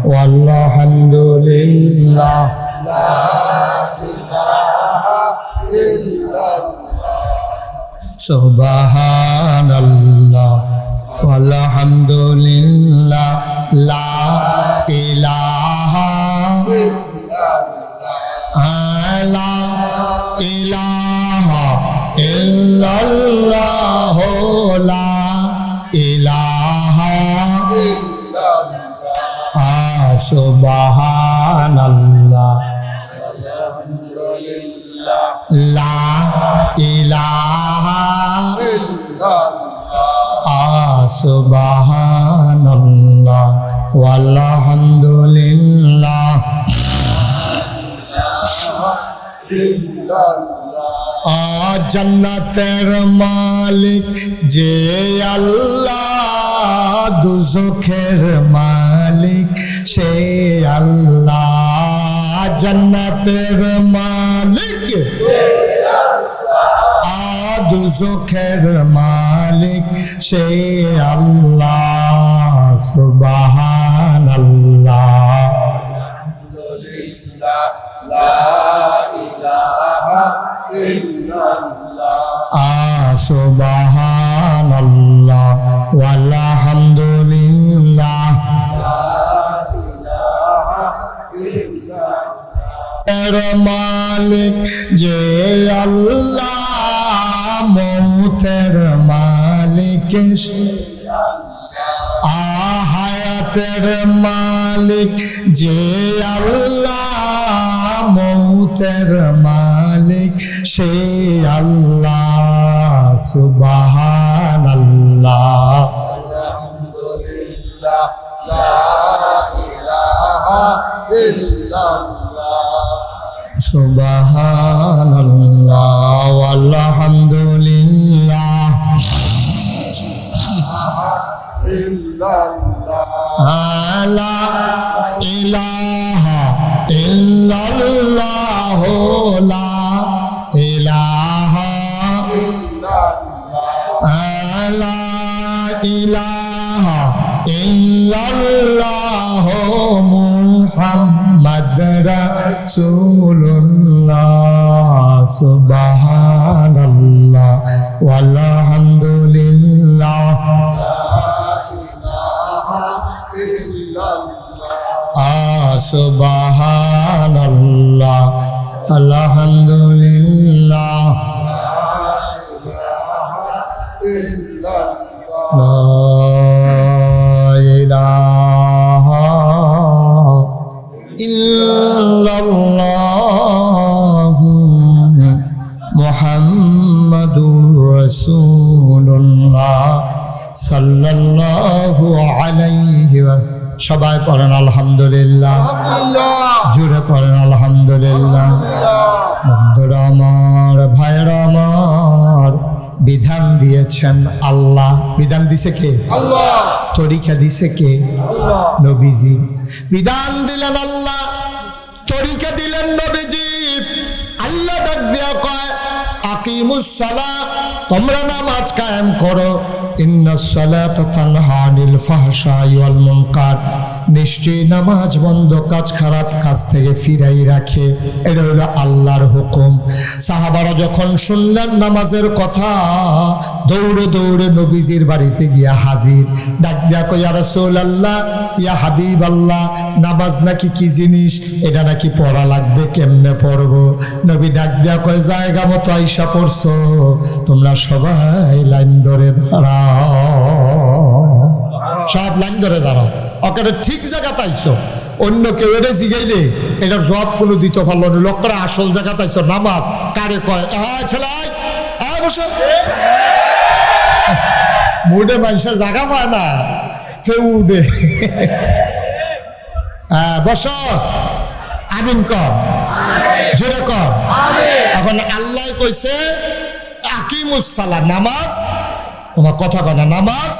ওয়ালহামদুলিল্লাহ লা ইলাহা ইল্লাল্লাহ সুবহানাল্লাহ ওয়ালহামদুলিল্লাহ লা ইলাহা ইল্লাল্লাহ লা ইলাহা ইল্লাল্লাহ সুবহানাল্লাহ ওয়ালহামদুলিল্লাহ। জান্নাতের মালিক যে আল্লাহ, দুজখের মালিক সে আল্লাহ। জান্নাতের মালিক দুজখের মালিক সে আল্লাহ। সুবহানাল্লাহ সুবহানাল্লাহ ওয়ালহামদুলিল্লাহ। মালিক যে আল্লাহ, মৌতের মালিক হায়াতের মালিক যে আল্লাহ, মৌতের মালিক সে আল্লাহ। সুবহানাল্লাহ আলহামদুলিল্লাহ লা ইলাহা ইল্লাল্লাহ। সুবহানাল্লাহ ওয়ালহামদুলিল্লাহ। লা ইলাহা ইল্লাল্লাহ, লা ইলাহা লা ইলাহা ইল্লাল্লাহ, মুহাম্মদ রাসূলুল্লাহ। সুবহানাল্লাহ ওয়ালহামদুলিল্লাহ। সুবহানাল্লাহ আলহামদুলিল্লাহ। লা ইলাহা ইল্লাল্লাহ, মুহাম্মাদুর রাসূলুল্লাহ সাল্লাল্লাহু আলাইহি ওয়া। সবাই পড়েন আলহামদুলিল্লাহ, জুড়ে পড়েন আলহামদুলিল্লাহ। বন্ধুরা আমার, ভাইরা আমার, বিধান দিয়েছেন আল্লাহ। বিধান দিছে কে? আল্লাহ। তরিকা দিছে কে? আল্লাহ। নবীজি। বিধান দিলেন আল্লাহ, তরিকা দিলেন নবীজি। আল্লাহ ডাক দিয়া কয় আকিমুস সালাহ, তোমরা নামাজ কায়েম করো। ইন্নাস সালাতা তানহা আনিল ফাহশাই ওয়াল মুনকার, নিশ্চয়ই নামাজ বন্ধ কাজ, খারাপ কাজ থেকে ফিরাই রাখে। এটা হলো আল্লাহর হুকুম। সাহাবারা যখন শুনলেন নামাজের কথা, দৌড়ে দৌড়ে নবীজির বাড়িতে গিয়া হাজির। ডাক দিয়া কই ইয়া রাসূলুল্লাহ, ইয়া হাবিবাল্লাহ, নামাজ নাকি কি জিনিস, এটা নাকি পড়া লাগবে, কেমনে পড়বো? নবী ডাক দিয়া কয় জায়গা মতো আইসা পড়ছো, তোমরা সবাই লাইন ধরে দাঁড়াও। সব লাইন ধরে দাঁড়াও। ওকে ঠিক জায়গা পাইছো। অন্য কেউ এটা জিগাইলে এটার জবাব কোনো দিতে পারলো না। লোকরা আসল জায়গা পাইছো, নামাজ কারে কয়? ছেলে বসো। মুডে মানুষের জায়গা পায় না, কেউ উঠে। বসো, আমিন কর, জোরে কর। এখন আল্লাহ কইছে আকিমুস সালাহ, নামাজ। তোমার কথা কয় না, নামাজ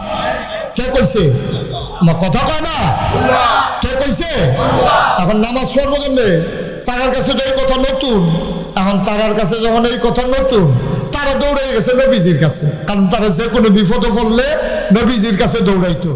কে কইছে? আমার কথা কয় না, কে কইছে? এখন নামাজ পড়বো কেমনে? তার কাছে তো এই কথা নতুন। এখন তার কাছে যখন এই কথা নতুন, তারা দৌড়ে গেছে নবীজির কাছে। কারণ তারা যে কোনো বিপদে পড়লে নবীজির কাছে দৌড়াইতো।